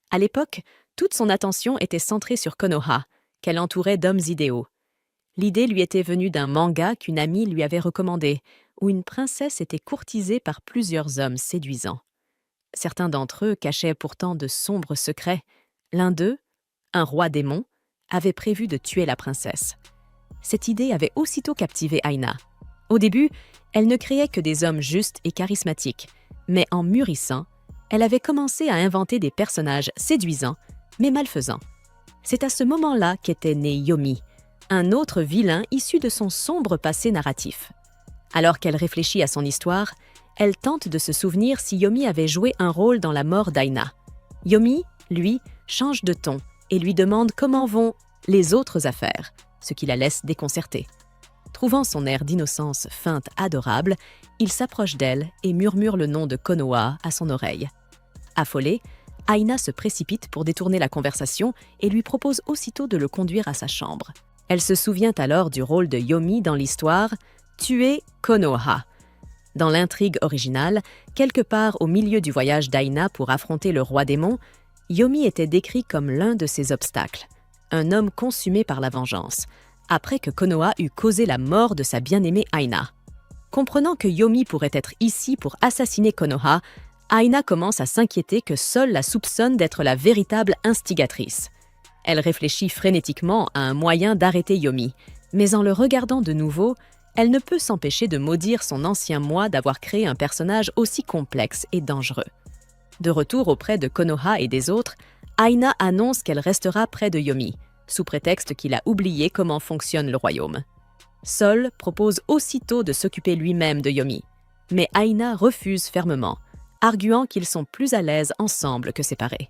À l'époque, toute son attention était centrée sur Konoha, qu'elle entourait d'hommes idéaux. L'idée lui était venue d'un manga qu'une amie lui avait recommandé, où une princesse était courtisée par plusieurs hommes séduisants. Certains d'entre eux cachaient pourtant de sombres secrets. L'un d'eux, un roi démon, avait prévu de tuer la princesse. Cette idée avait aussitôt captivé Aina. Au début, elle ne créait que des hommes justes et charismatiques, mais en mûrissant, elle avait commencé à inventer des personnages séduisants, mais malfaisants. C'est à ce moment-là qu'était né Yomi, un autre vilain issu de son sombre passé narratif. Alors qu'elle réfléchit à son histoire, elle tente de se souvenir si Yomi avait joué un rôle dans la mort d'Aina. Yomi, lui, change de ton et lui demande comment vont les autres affaires, ce qui la laisse déconcertée. Trouvant son air d'innocence feinte adorable, il s'approche d'elle et murmure le nom de Konoha à son oreille. Affolée, Aina se précipite pour détourner la conversation et lui propose aussitôt de le conduire à sa chambre. Elle se souvient alors du rôle de Yomi dans l'histoire « Tuer Konoha ». Dans l'intrigue originale, quelque part au milieu du voyage d'Aina pour affronter le roi démon, Yomi était décrit comme l'un de ses obstacles, un homme consumé par la vengeance, après que Konoha eut causé la mort de sa bien-aimée Aina. Comprenant que Yomi pourrait être ici pour assassiner Konoha, Aina commence à s'inquiéter que Sol la soupçonne d'être la véritable instigatrice. Elle réfléchit frénétiquement à un moyen d'arrêter Yomi, mais en le regardant de nouveau, elle ne peut s'empêcher de maudire son ancien moi d'avoir créé un personnage aussi complexe et dangereux. De retour auprès de Konoha et des autres, Aina annonce qu'elle restera près de Yomi, sous prétexte qu'il a oublié comment fonctionne le royaume. Sol propose aussitôt de s'occuper lui-même de Yomi, mais Aina refuse fermement, arguant qu'ils sont plus à l'aise ensemble que séparés.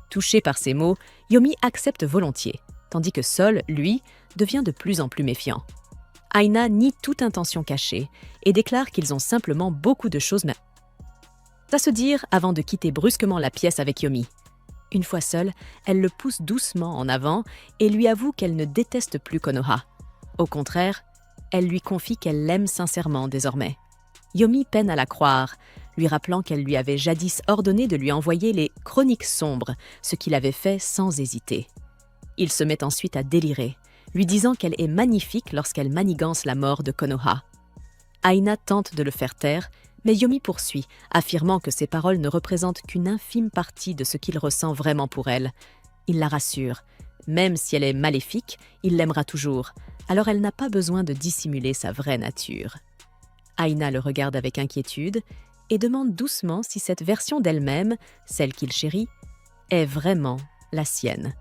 Touché par ces mots, Yomi accepte volontiers, tandis que Sol, lui, devient de plus en plus méfiant. Aina nie toute intention cachée et déclare qu'ils ont simplement beaucoup de choses à se dire avant de quitter brusquement la pièce avec Yomi. Une fois seule, elle le pousse doucement en avant et lui avoue qu'elle ne déteste plus Konoha. Au contraire, elle lui confie qu'elle l'aime sincèrement désormais. Yomi peine à la croire, lui rappelant qu'elle lui avait jadis ordonné de lui envoyer les « chroniques sombres », ce qu'il avait fait sans hésiter. Il se met ensuite à délirer, lui disant qu'elle est magnifique lorsqu'elle manigance la mort de Konoha. Aina tente de le faire taire, mais Yomi poursuit, affirmant que ses paroles ne représentent qu'une infime partie de ce qu'il ressent vraiment pour elle. Il la rassure. Même si elle est maléfique, il l'aimera toujours, alors elle n'a pas besoin de dissimuler sa vraie nature. Aina le regarde avec inquiétude et demande doucement si cette version d'elle-même, celle qu'il chérit, est vraiment la sienne.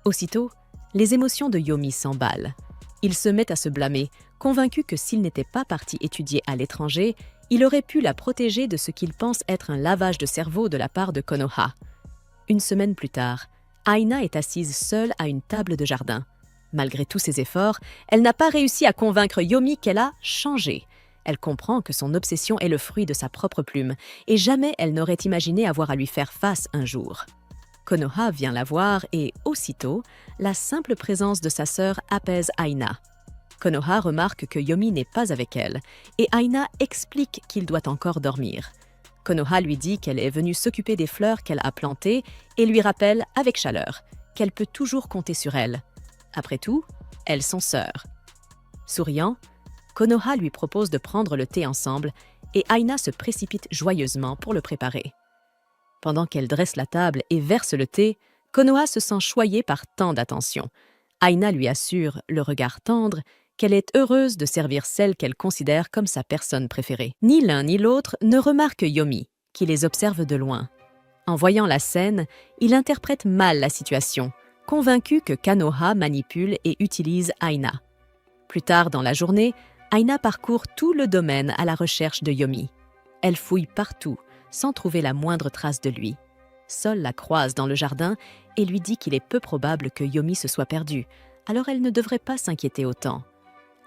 Aussitôt, les émotions de Yomi s'emballent. Il se met à se blâmer, convaincu que s'il n'était pas parti étudier à l'étranger, il aurait pu la protéger de ce qu'il pense être un lavage de cerveau de la part de Konoha. Une semaine plus tard, Aina est assise seule à une table de jardin. Malgré tous ses efforts, elle n'a pas réussi à convaincre Yomi qu'elle a changé. Elle comprend que son obsession est le fruit de sa propre plume, et jamais elle n'aurait imaginé avoir à lui faire face un jour. Konoha vient la voir et, aussitôt, la simple présence de sa sœur apaise Aina. Konoha remarque que Yomi n'est pas avec elle, et Aina explique qu'il doit encore dormir. Konoha lui dit qu'elle est venue s'occuper des fleurs qu'elle a plantées et lui rappelle, avec chaleur, qu'elle peut toujours compter sur elle. Après tout, elles sont sœurs. Souriant, Konoha lui propose de prendre le thé ensemble et Aina se précipite joyeusement pour le préparer. Pendant qu'elle dresse la table et verse le thé, Konoha se sent choyée par tant d'attention. Aina lui assure, le regard tendre, qu'elle est heureuse de servir celle qu'elle considère comme sa personne préférée. Ni l'un ni l'autre ne remarque Yomi, qui les observe de loin. En voyant la scène, il interprète mal la situation, convaincu que Kanoha manipule et utilise Aina. Plus tard dans la journée, Aina parcourt tout le domaine à la recherche de Yomi. Elle fouille partout, sans trouver la moindre trace de lui. Sol la croise dans le jardin et lui dit qu'il est peu probable que Yomi se soit perdu, alors elle ne devrait pas s'inquiéter autant.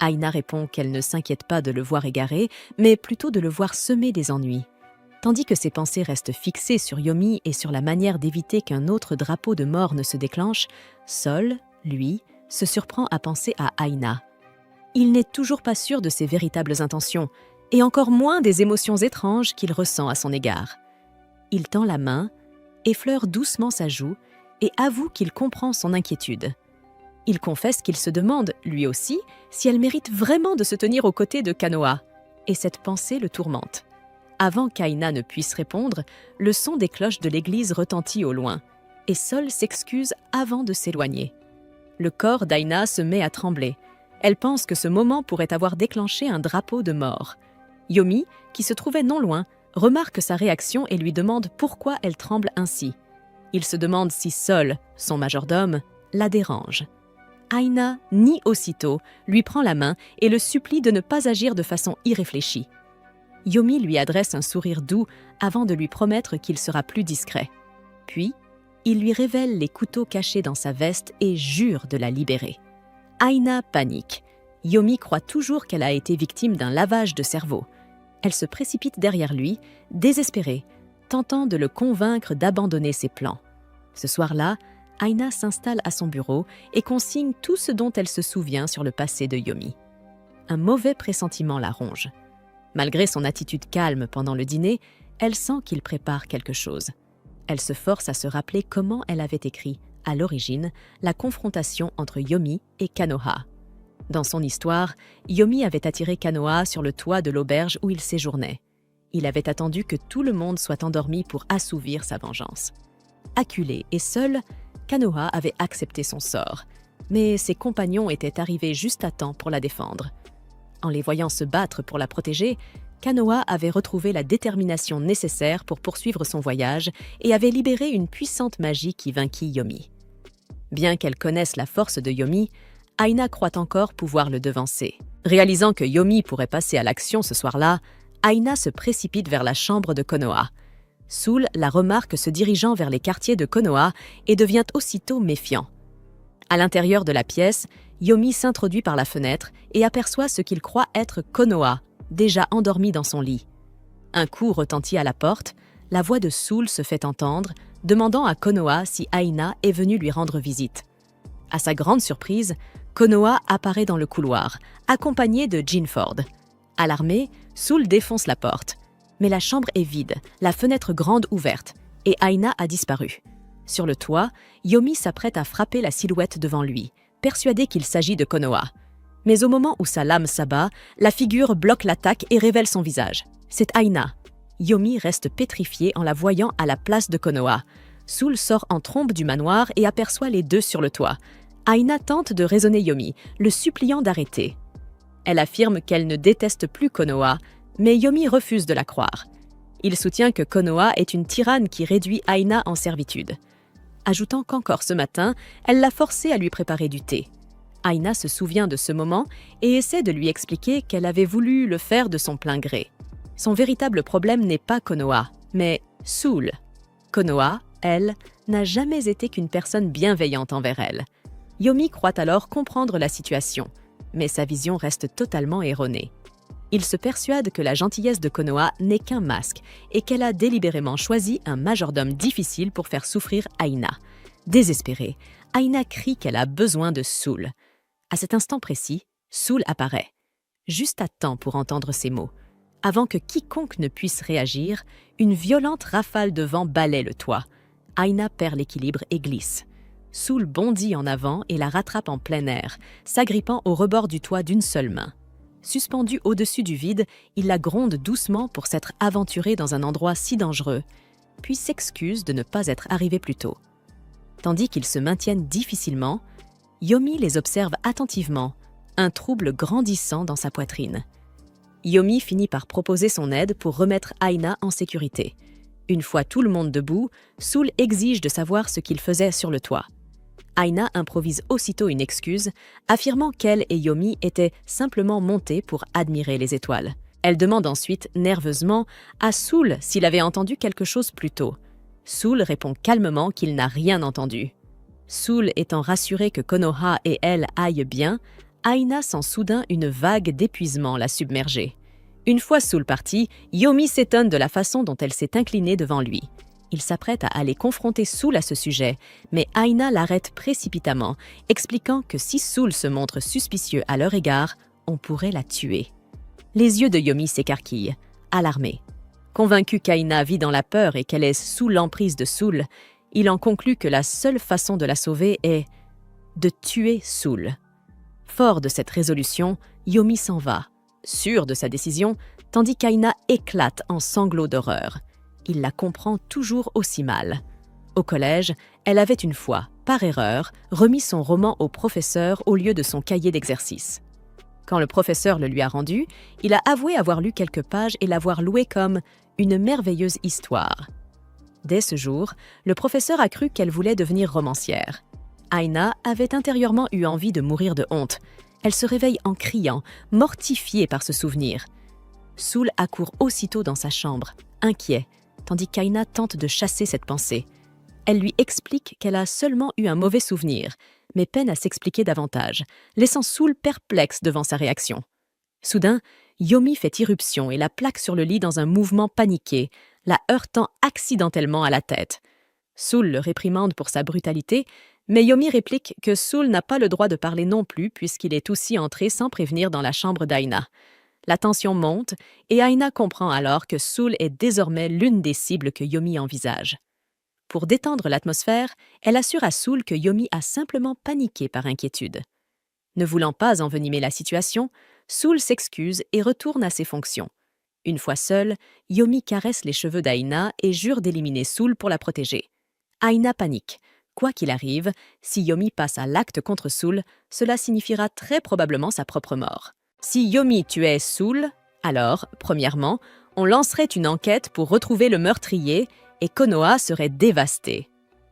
Aina répond qu'elle ne s'inquiète pas de le voir égaré, mais plutôt de le voir semer des ennuis. Tandis que ses pensées restent fixées sur Yomi et sur la manière d'éviter qu'un autre drapeau de mort ne se déclenche, Sol, lui, se surprend à penser à Aina. Il n'est toujours pas sûr de ses véritables intentions, et encore moins des émotions étranges qu'il ressent à son égard. Il tend la main, effleure doucement sa joue et avoue qu'il comprend son inquiétude. Il confesse qu'il se demande, lui aussi, si elle mérite vraiment de se tenir aux côtés de Kanoha, et cette pensée le tourmente. Avant qu'Aina ne puisse répondre, le son des cloches de l'église retentit au loin, et Sol s'excuse avant de s'éloigner. Le corps d'Aina se met à trembler. Elle pense que ce moment pourrait avoir déclenché un drapeau de mort. Yomi, qui se trouvait non loin, remarque sa réaction et lui demande pourquoi elle tremble ainsi. Il se demande si Sol, son majordome, la dérange. Aina nie aussitôt, lui prend la main et le supplie de ne pas agir de façon irréfléchie. Yomi lui adresse un sourire doux avant de lui promettre qu'il sera plus discret. Puis, il lui révèle les couteaux cachés dans sa veste et jure de la libérer. Aina panique. Yomi croit toujours qu'elle a été victime d'un lavage de cerveau. Elle se précipite derrière lui, désespérée, tentant de le convaincre d'abandonner ses plans. Ce soir-là, Aina s'installe à son bureau et consigne tout ce dont elle se souvient sur le passé de Yomi. Un mauvais pressentiment la ronge. Malgré son attitude calme pendant le dîner, elle sent qu'il prépare quelque chose. Elle se force à se rappeler comment elle avait écrit, à l'origine, la confrontation entre Yomi et Kanoha. Dans son histoire, Yomi avait attiré Kanoha sur le toit de l'auberge où il séjournait. Il avait attendu que tout le monde soit endormi pour assouvir sa vengeance. Acculé et seul, Kanoha avait accepté son sort, mais ses compagnons étaient arrivés juste à temps pour la défendre. En les voyant se battre pour la protéger, Kanoha avait retrouvé la détermination nécessaire pour poursuivre son voyage et avait libéré une puissante magie qui vainquit Yomi. Bien qu'elle connaisse la force de Yomi, Aina croit encore pouvoir le devancer. Réalisant que Yomi pourrait passer à l'action ce soir-là, Aina se précipite vers la chambre de Konoha. Soul la remarque se dirigeant vers les quartiers de Konoha et devient aussitôt méfiant. À l'intérieur de la pièce, Yomi s'introduit par la fenêtre et aperçoit ce qu'il croit être Konoha, déjà endormi dans son lit. Un coup retentit à la porte, la voix de Soul se fait entendre, demandant à Konoha si Aina est venue lui rendre visite. À sa grande surprise, Konoha apparaît dans le couloir, accompagné de Jinford. Alarmé, Soul défonce la porte. Mais la chambre est vide, la fenêtre grande ouverte, et Aina a disparu. Sur le toit, Yomi s'apprête à frapper la silhouette devant lui, persuadé qu'il s'agit de Konoha. Mais au moment où sa lame s'abat, la figure bloque l'attaque et révèle son visage. C'est Aina. Yomi reste pétrifié en la voyant à la place de Konoha. Soul sort en trombe du manoir et aperçoit les deux sur le toit. Aina tente de raisonner Yomi, le suppliant d'arrêter. Elle affirme qu'elle ne déteste plus Konoha, mais Yomi refuse de la croire. Il soutient que Konoha est une tyranne qui réduit Aina en servitude. Ajoutant qu'encore ce matin, elle l'a forcé à lui préparer du thé. Aina se souvient de ce moment et essaie de lui expliquer qu'elle avait voulu le faire de son plein gré. Son véritable problème n'est pas Konoha, mais Soul. Konoha, elle, n'a jamais été qu'une personne bienveillante envers elle. Yomi croit alors comprendre la situation, mais sa vision reste totalement erronée. Il se persuade que la gentillesse de Konoha n'est qu'un masque et qu'elle a délibérément choisi un majordome difficile pour faire souffrir Aina. Désespérée, Aina crie qu'elle a besoin de Soul. À cet instant précis, Soul apparaît, juste à temps pour entendre ces mots. Avant que quiconque ne puisse réagir, une violente rafale de vent balaie le toit. Aina perd l'équilibre et glisse. Soul bondit en avant et la rattrape en plein air, s'agrippant au rebord du toit d'une seule main. Suspendu au-dessus du vide, il la gronde doucement pour s'être aventuré dans un endroit si dangereux, puis s'excuse de ne pas être arrivé plus tôt. Tandis qu'ils se maintiennent difficilement, Yomi les observe attentivement, un trouble grandissant dans sa poitrine. Yomi finit par proposer son aide pour remettre Aina en sécurité. Une fois tout le monde debout, Soul exige de savoir ce qu'il faisait sur le toit. Aina improvise aussitôt une excuse, affirmant qu'elle et Yomi étaient simplement montés pour admirer les étoiles. Elle demande ensuite, nerveusement, à Soul s'il avait entendu quelque chose plus tôt. Soul répond calmement qu'il n'a rien entendu. Soul étant rassuré que Konoha et elle aillent bien, Aina sent soudain une vague d'épuisement la submerger. Une fois Soul parti, Yomi s'étonne de la façon dont elle s'est inclinée devant lui. Il s'apprête à aller confronter Soul à ce sujet, mais Aina l'arrête précipitamment, expliquant que si Soul se montre suspicieux à leur égard, on pourrait la tuer. Les yeux de Yomi s'écarquillent, alarmé. Convaincu qu'Aina vit dans la peur et qu'elle est sous l'emprise de Soul, il en conclut que la seule façon de la sauver est de tuer Soul. Fort de cette résolution, Yomi s'en va, sûr de sa décision, tandis qu'Aina éclate en sanglots d'horreur. Il la comprend toujours aussi mal. Au collège, elle avait une fois, par erreur, remis son roman au professeur au lieu de son cahier d'exercice. Quand le professeur le lui a rendu, il a avoué avoir lu quelques pages et l'avoir loué comme « une merveilleuse histoire ». Dès ce jour, le professeur a cru qu'elle voulait devenir romancière. Aina avait intérieurement eu envie de mourir de honte. Elle se réveille en criant, mortifiée par ce souvenir. Soul accourt aussitôt dans sa chambre, inquiet, tandis qu'Aina tente de chasser cette pensée. Elle lui explique qu'elle a seulement eu un mauvais souvenir, mais peine à s'expliquer davantage, laissant Soul perplexe devant sa réaction. Soudain, Yomi fait irruption et la plaque sur le lit dans un mouvement paniqué, la heurtant accidentellement à la tête. Soul le réprimande pour sa brutalité, mais Yomi réplique que Soul n'a pas le droit de parler non plus puisqu'il est aussi entré sans prévenir dans la chambre d'Aina. La tension monte et Aina comprend alors que Soul est désormais l'une des cibles que Yomi envisage. Pour détendre l'atmosphère, elle assure à Soul que Yomi a simplement paniqué par inquiétude. Ne voulant pas envenimer la situation, Soul s'excuse et retourne à ses fonctions. Une fois seule, Yomi caresse les cheveux d'Aina et jure d'éliminer Soul pour la protéger. Aina panique. Quoi qu'il arrive, si Yomi passe à l'acte contre Soul, cela signifiera très probablement sa propre mort. Si Yomi tuait Soul, alors, premièrement, on lancerait une enquête pour retrouver le meurtrier et Konoha serait dévasté.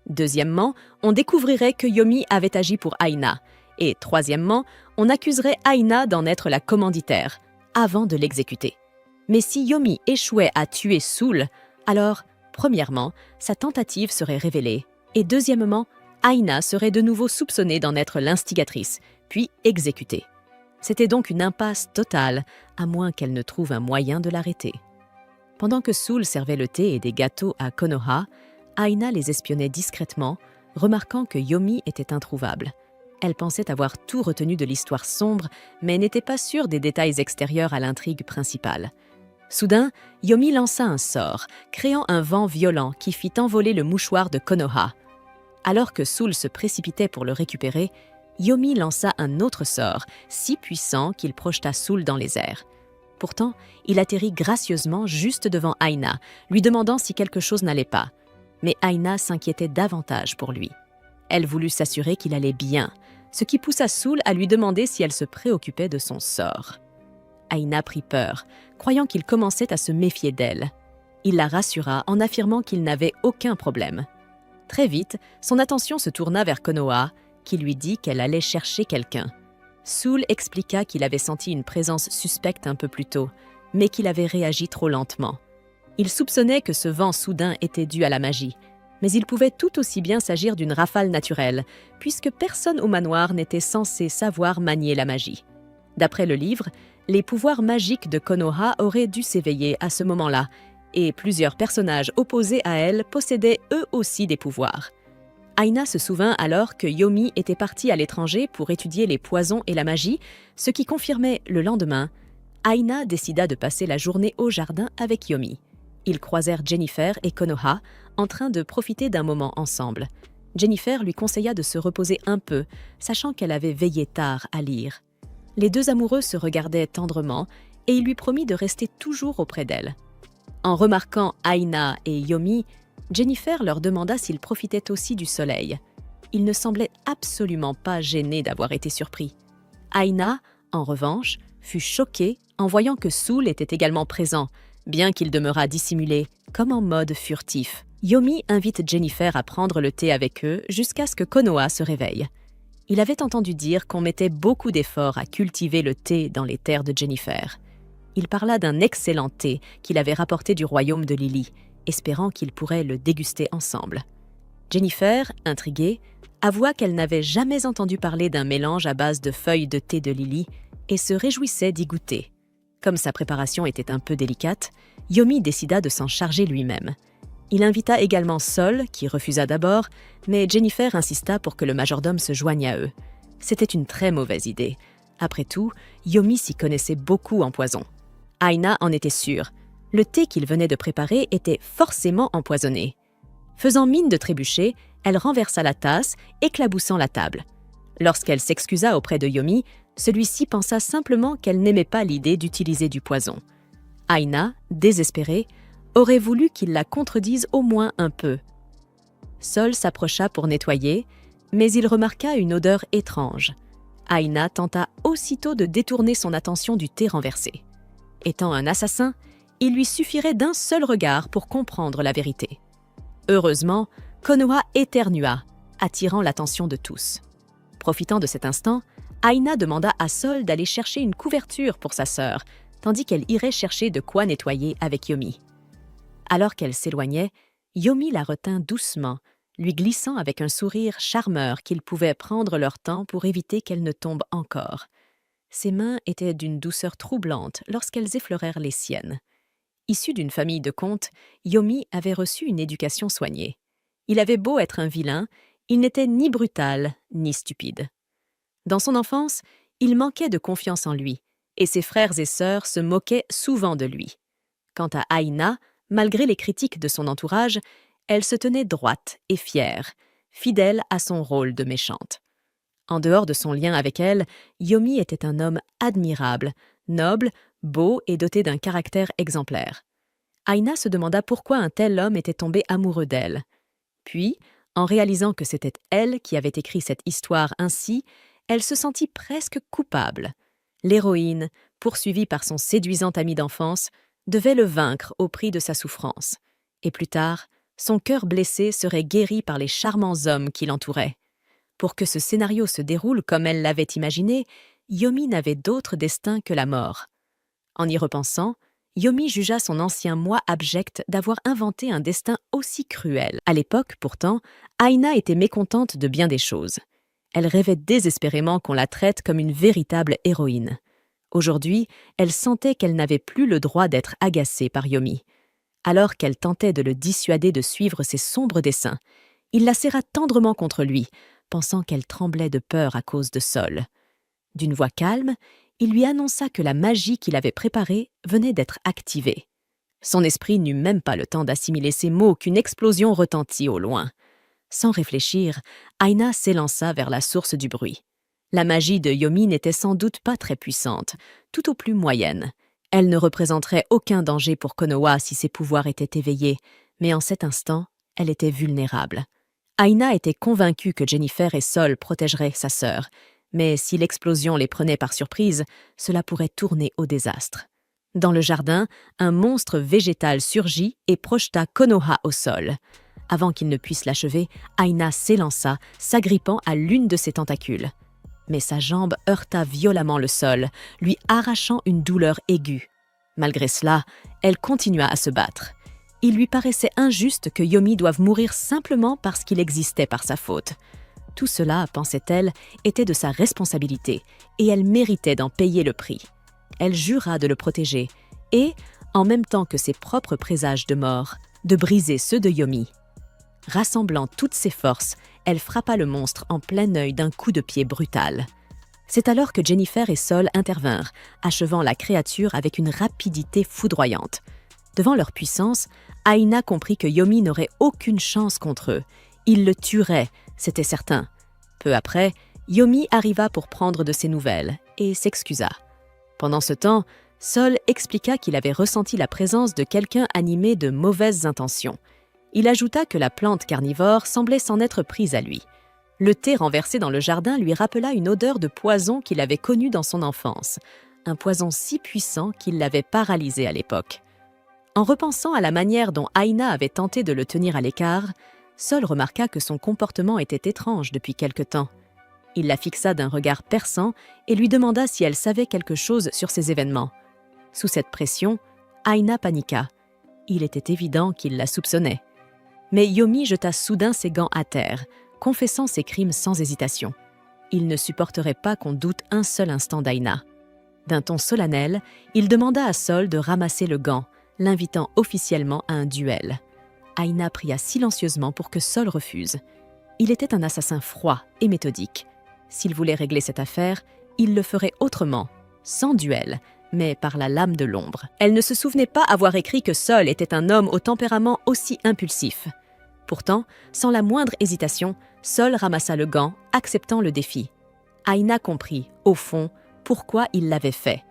Deuxièmement, on découvrirait que Yomi avait agi pour Aina. Et troisièmement, on accuserait Aina d'en être la commanditaire, avant de l'exécuter. Mais si Yomi échouait à tuer Soul, alors, premièrement, sa tentative serait révélée, et deuxièmement, Aina serait de nouveau soupçonnée d'en être l'instigatrice, puis exécutée. C'était donc une impasse totale, à moins qu'elle ne trouve un moyen de l'arrêter. Pendant que Soul servait le thé et des gâteaux à Konoha, Aina les espionnait discrètement, remarquant que Yomi était introuvable. Elle pensait avoir tout retenu de l'histoire sombre, mais n'était pas sûre des détails extérieurs à l'intrigue principale. Soudain, Yomi lança un sort, créant un vent violent qui fit envoler le mouchoir de Konoha. Alors que Soul se précipitait pour le récupérer, Yomi lança un autre sort, si puissant qu'il projeta Soul dans les airs. Pourtant, il atterrit gracieusement juste devant Aina, lui demandant si quelque chose n'allait pas. Mais Aina s'inquiétait davantage pour lui. Elle voulut s'assurer qu'il allait bien, ce qui poussa Soul à lui demander si elle se préoccupait de son sort. Aina prit peur, croyant qu'il commençait à se méfier d'elle. Il la rassura en affirmant qu'il n'avait aucun problème. Très vite, son attention se tourna vers Konoha, qui lui dit qu'elle allait chercher quelqu'un. Soul expliqua qu'il avait senti une présence suspecte un peu plus tôt, mais qu'il avait réagi trop lentement. Il soupçonnait que ce vent soudain était dû à la magie, mais il pouvait tout aussi bien s'agir d'une rafale naturelle, puisque personne au manoir n'était censé savoir manier la magie. D'après le livre, les pouvoirs magiques de Konoha auraient dû s'éveiller à ce moment-là, et plusieurs personnages opposés à elle possédaient eux aussi des pouvoirs. Aina se souvint alors que Yomi était partie à l'étranger pour étudier les poisons et la magie, ce qui confirmait le lendemain. Aina décida de passer la journée au jardin avec Yomi. Ils croisèrent Jennifer et Konoha, en train de profiter d'un moment ensemble. Jennifer lui conseilla de se reposer un peu, sachant qu'elle avait veillé tard à lire. Les deux amoureux se regardaient tendrement et il lui promit de rester toujours auprès d'elle. En remarquant Aina et Yomi, Jennifer leur demanda s'ils profitaient aussi du soleil. Ils ne semblaient absolument pas gênés d'avoir été surpris. Aina, en revanche, fut choquée en voyant que Soul était également présent, bien qu'il demeurât dissimulé, comme en mode furtif. Yomi invite Jennifer à prendre le thé avec eux jusqu'à ce que Konoha se réveille. Il avait entendu dire qu'on mettait beaucoup d'efforts à cultiver le thé dans les terres de Jennifer. Il parla d'un excellent thé qu'il avait rapporté du royaume de Lily, espérant qu'ils pourraient le déguster ensemble. Jennifer, intriguée, avoua qu'elle n'avait jamais entendu parler d'un mélange à base de feuilles de thé de Lily et se réjouissait d'y goûter. Comme sa préparation était un peu délicate, Yomi décida de s'en charger lui-même. Il invita également Sol, qui refusa d'abord, mais Jennifer insista pour que le majordome se joigne à eux. C'était une très mauvaise idée. Après tout, Yomi s'y connaissait beaucoup en poison. Aina en était sûre. Le thé qu'il venait de préparer était forcément empoisonné. Faisant mine de trébucher, elle renversa la tasse, éclaboussant la table. Lorsqu'elle s'excusa auprès de Yomi, celui-ci pensa simplement qu'elle n'aimait pas l'idée d'utiliser du poison. Aina, désespérée, aurait voulu qu'il la contredise au moins un peu. Sol s'approcha pour nettoyer, mais il remarqua une odeur étrange. Aina tenta aussitôt de détourner son attention du thé renversé. Étant un assassin, il lui suffirait d'un seul regard pour comprendre la vérité. Heureusement, Konoha éternua, attirant l'attention de tous. Profitant de cet instant, Aina demanda à Sol d'aller chercher une couverture pour sa sœur, tandis qu'elle irait chercher de quoi nettoyer avec Yomi. Alors qu'elle s'éloignait, Yomi la retint doucement, lui glissant avec un sourire charmeur qu'ils pouvaient prendre leur temps pour éviter qu'elle ne tombe encore. Ses mains étaient d'une douceur troublante lorsqu'elles effleurèrent les siennes. Issu d'une famille de contes, Yomi avait reçu une éducation soignée. Il avait beau être un vilain, il n'était ni brutal ni stupide. Dans son enfance, il manquait de confiance en lui, et ses frères et sœurs se moquaient souvent de lui. Quant à Aina, malgré les critiques de son entourage, elle se tenait droite et fière, fidèle à son rôle de méchante. En dehors de son lien avec elle, Yomi était un homme admirable, noble, beau et doté d'un caractère exemplaire. Aina se demanda pourquoi un tel homme était tombé amoureux d'elle. Puis, en réalisant que c'était elle qui avait écrit cette histoire ainsi, elle se sentit presque coupable. L'héroïne, poursuivie par son séduisant ami d'enfance, devait le vaincre au prix de sa souffrance. Et plus tard, son cœur blessé serait guéri par les charmants hommes qui l'entouraient. Pour que ce scénario se déroule comme elle l'avait imaginé, Yomi n'avait d'autre destin que la mort. En y repensant, Yomi jugea son ancien moi abject d'avoir inventé un destin aussi cruel. À l'époque, pourtant, Aina était mécontente de bien des choses. Elle rêvait désespérément qu'on la traite comme une véritable héroïne. Aujourd'hui, elle sentait qu'elle n'avait plus le droit d'être agacée par Yomi. Alors qu'elle tentait de le dissuader de suivre ses sombres desseins, il la serra tendrement contre lui, pensant qu'elle tremblait de peur à cause de Sol. D'une voix calme, il lui annonça que la magie qu'il avait préparée venait d'être activée. Son esprit n'eut même pas le temps d'assimiler ces mots qu'une explosion retentit au loin. Sans réfléchir, Aina s'élança vers la source du bruit. La magie de Yomi n'était sans doute pas très puissante, tout au plus moyenne. Elle ne représenterait aucun danger pour Konoha si ses pouvoirs étaient éveillés, mais en cet instant, elle était vulnérable. Aina était convaincue que Jennifer et Sol protégeraient sa sœur, mais si l'explosion les prenait par surprise, cela pourrait tourner au désastre. Dans le jardin, un monstre végétal surgit et projeta Konoha au sol. Avant qu'il ne puisse l'achever, Aina s'élança, s'agrippant à l'une de ses tentacules. Mais sa jambe heurta violemment le sol, lui arrachant une douleur aiguë. Malgré cela, elle continua à se battre. Il lui paraissait injuste que Yomi doive mourir simplement parce qu'il existait par sa faute. Tout cela, pensait-elle, était de sa responsabilité, et elle méritait d'en payer le prix. Elle jura de le protéger, et, en même temps que ses propres présages de mort, de briser ceux de Yomi. Rassemblant toutes ses forces, elle frappa le monstre en plein œil d'un coup de pied brutal. C'est alors que Jennifer et Sol intervinrent, achevant la créature avec une rapidité foudroyante. Devant leur puissance, Aina comprit que Yomi n'aurait aucune chance contre eux. Il le tuerait, c'était certain. Peu après, Yomi arriva pour prendre de ses nouvelles et s'excusa. Pendant ce temps, Sol expliqua qu'il avait ressenti la présence de quelqu'un animé de mauvaises intentions. Il ajouta que la plante carnivore semblait s'en être prise à lui. Le thé renversé dans le jardin lui rappela une odeur de poison qu'il avait connue dans son enfance, un poison si puissant qu'il l'avait paralysé à l'époque. En repensant à la manière dont Aina avait tenté de le tenir à l'écart, Sol remarqua que son comportement était étrange depuis quelque temps. Il la fixa d'un regard perçant et lui demanda si elle savait quelque chose sur ces événements. Sous cette pression, Aina paniqua. Il était évident qu'il la soupçonnait. Mais Yomi jeta soudain ses gants à terre, confessant ses crimes sans hésitation. Il ne supporterait pas qu'on doute un seul instant d'Aina. D'un ton solennel, il demanda à Sol de ramasser le gant, l'invitant officiellement à un duel. Aina pria silencieusement pour que Sol refuse. Il était un assassin froid et méthodique. S'il voulait régler cette affaire, il le ferait autrement, sans duel, mais par la lame de l'ombre. Elle ne se souvenait pas avoir écrit que Sol était un homme au tempérament aussi impulsif. Pourtant, sans la moindre hésitation, Sol ramassa le gant, acceptant le défi. Aina comprit, au fond, pourquoi il l'avait fait.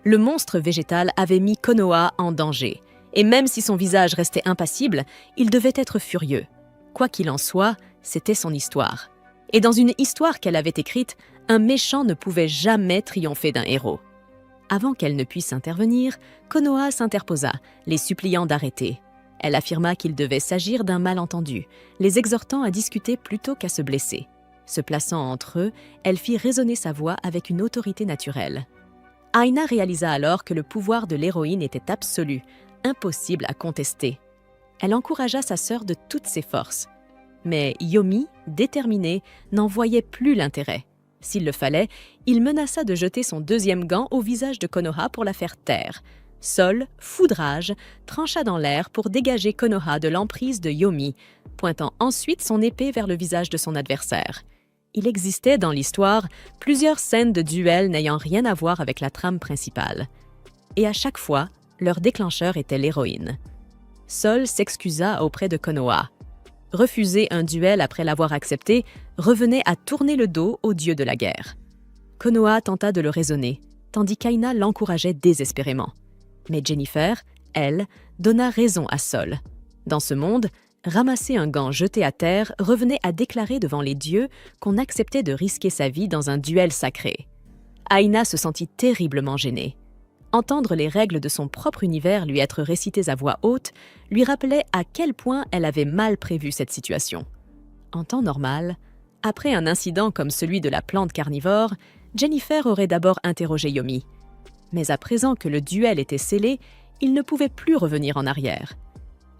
Le monstre végétal avait mis Konoha en danger, et même si son visage restait impassible, il devait être furieux. Quoi qu'il en soit, c'était son histoire. Et dans une histoire qu'elle avait écrite, un méchant ne pouvait jamais triompher d'un héros. Avant qu'elle ne puisse intervenir, Konoha s'interposa, les suppliant d'arrêter. Elle affirma qu'il devait s'agir d'un malentendu, les exhortant à discuter plutôt qu'à se blesser. Se plaçant entre eux, elle fit résonner sa voix avec une autorité naturelle. Aina réalisa alors que le pouvoir de l'héroïne était absolu, impossible à contester. Elle encouragea sa sœur de toutes ses forces. Mais Yomi, déterminé, n'en voyait plus l'intérêt. S'il le fallait, il menaça de jeter son deuxième gant au visage de Konoha pour la faire taire. Sol, fou de rage, trancha dans l'air pour dégager Konoha de l'emprise de Yomi, pointant ensuite son épée vers le visage de son adversaire. Il existait dans l'histoire plusieurs scènes de duel n'ayant rien à voir avec la trame principale. Et à chaque fois, leur déclencheur était l'héroïne. Sol s'excusa auprès de Konoha. Refuser un duel après l'avoir accepté revenait à tourner le dos au dieu de la guerre. Konoha tenta de le raisonner, tandis qu'Aina l'encourageait désespérément. Mais Jennifer, elle, donna raison à Sol. Dans ce monde, ramasser un gant jeté à terre revenait à déclarer devant les dieux qu'on acceptait de risquer sa vie dans un duel sacré. Aina se sentit terriblement gênée. Entendre les règles de son propre univers lui être récitées à voix haute lui rappelait à quel point elle avait mal prévu cette situation. En temps normal, après un incident comme celui de la plante carnivore, Jennifer aurait d'abord interrogé Yomi. Mais à présent que le duel était scellé, il ne pouvait plus revenir en arrière.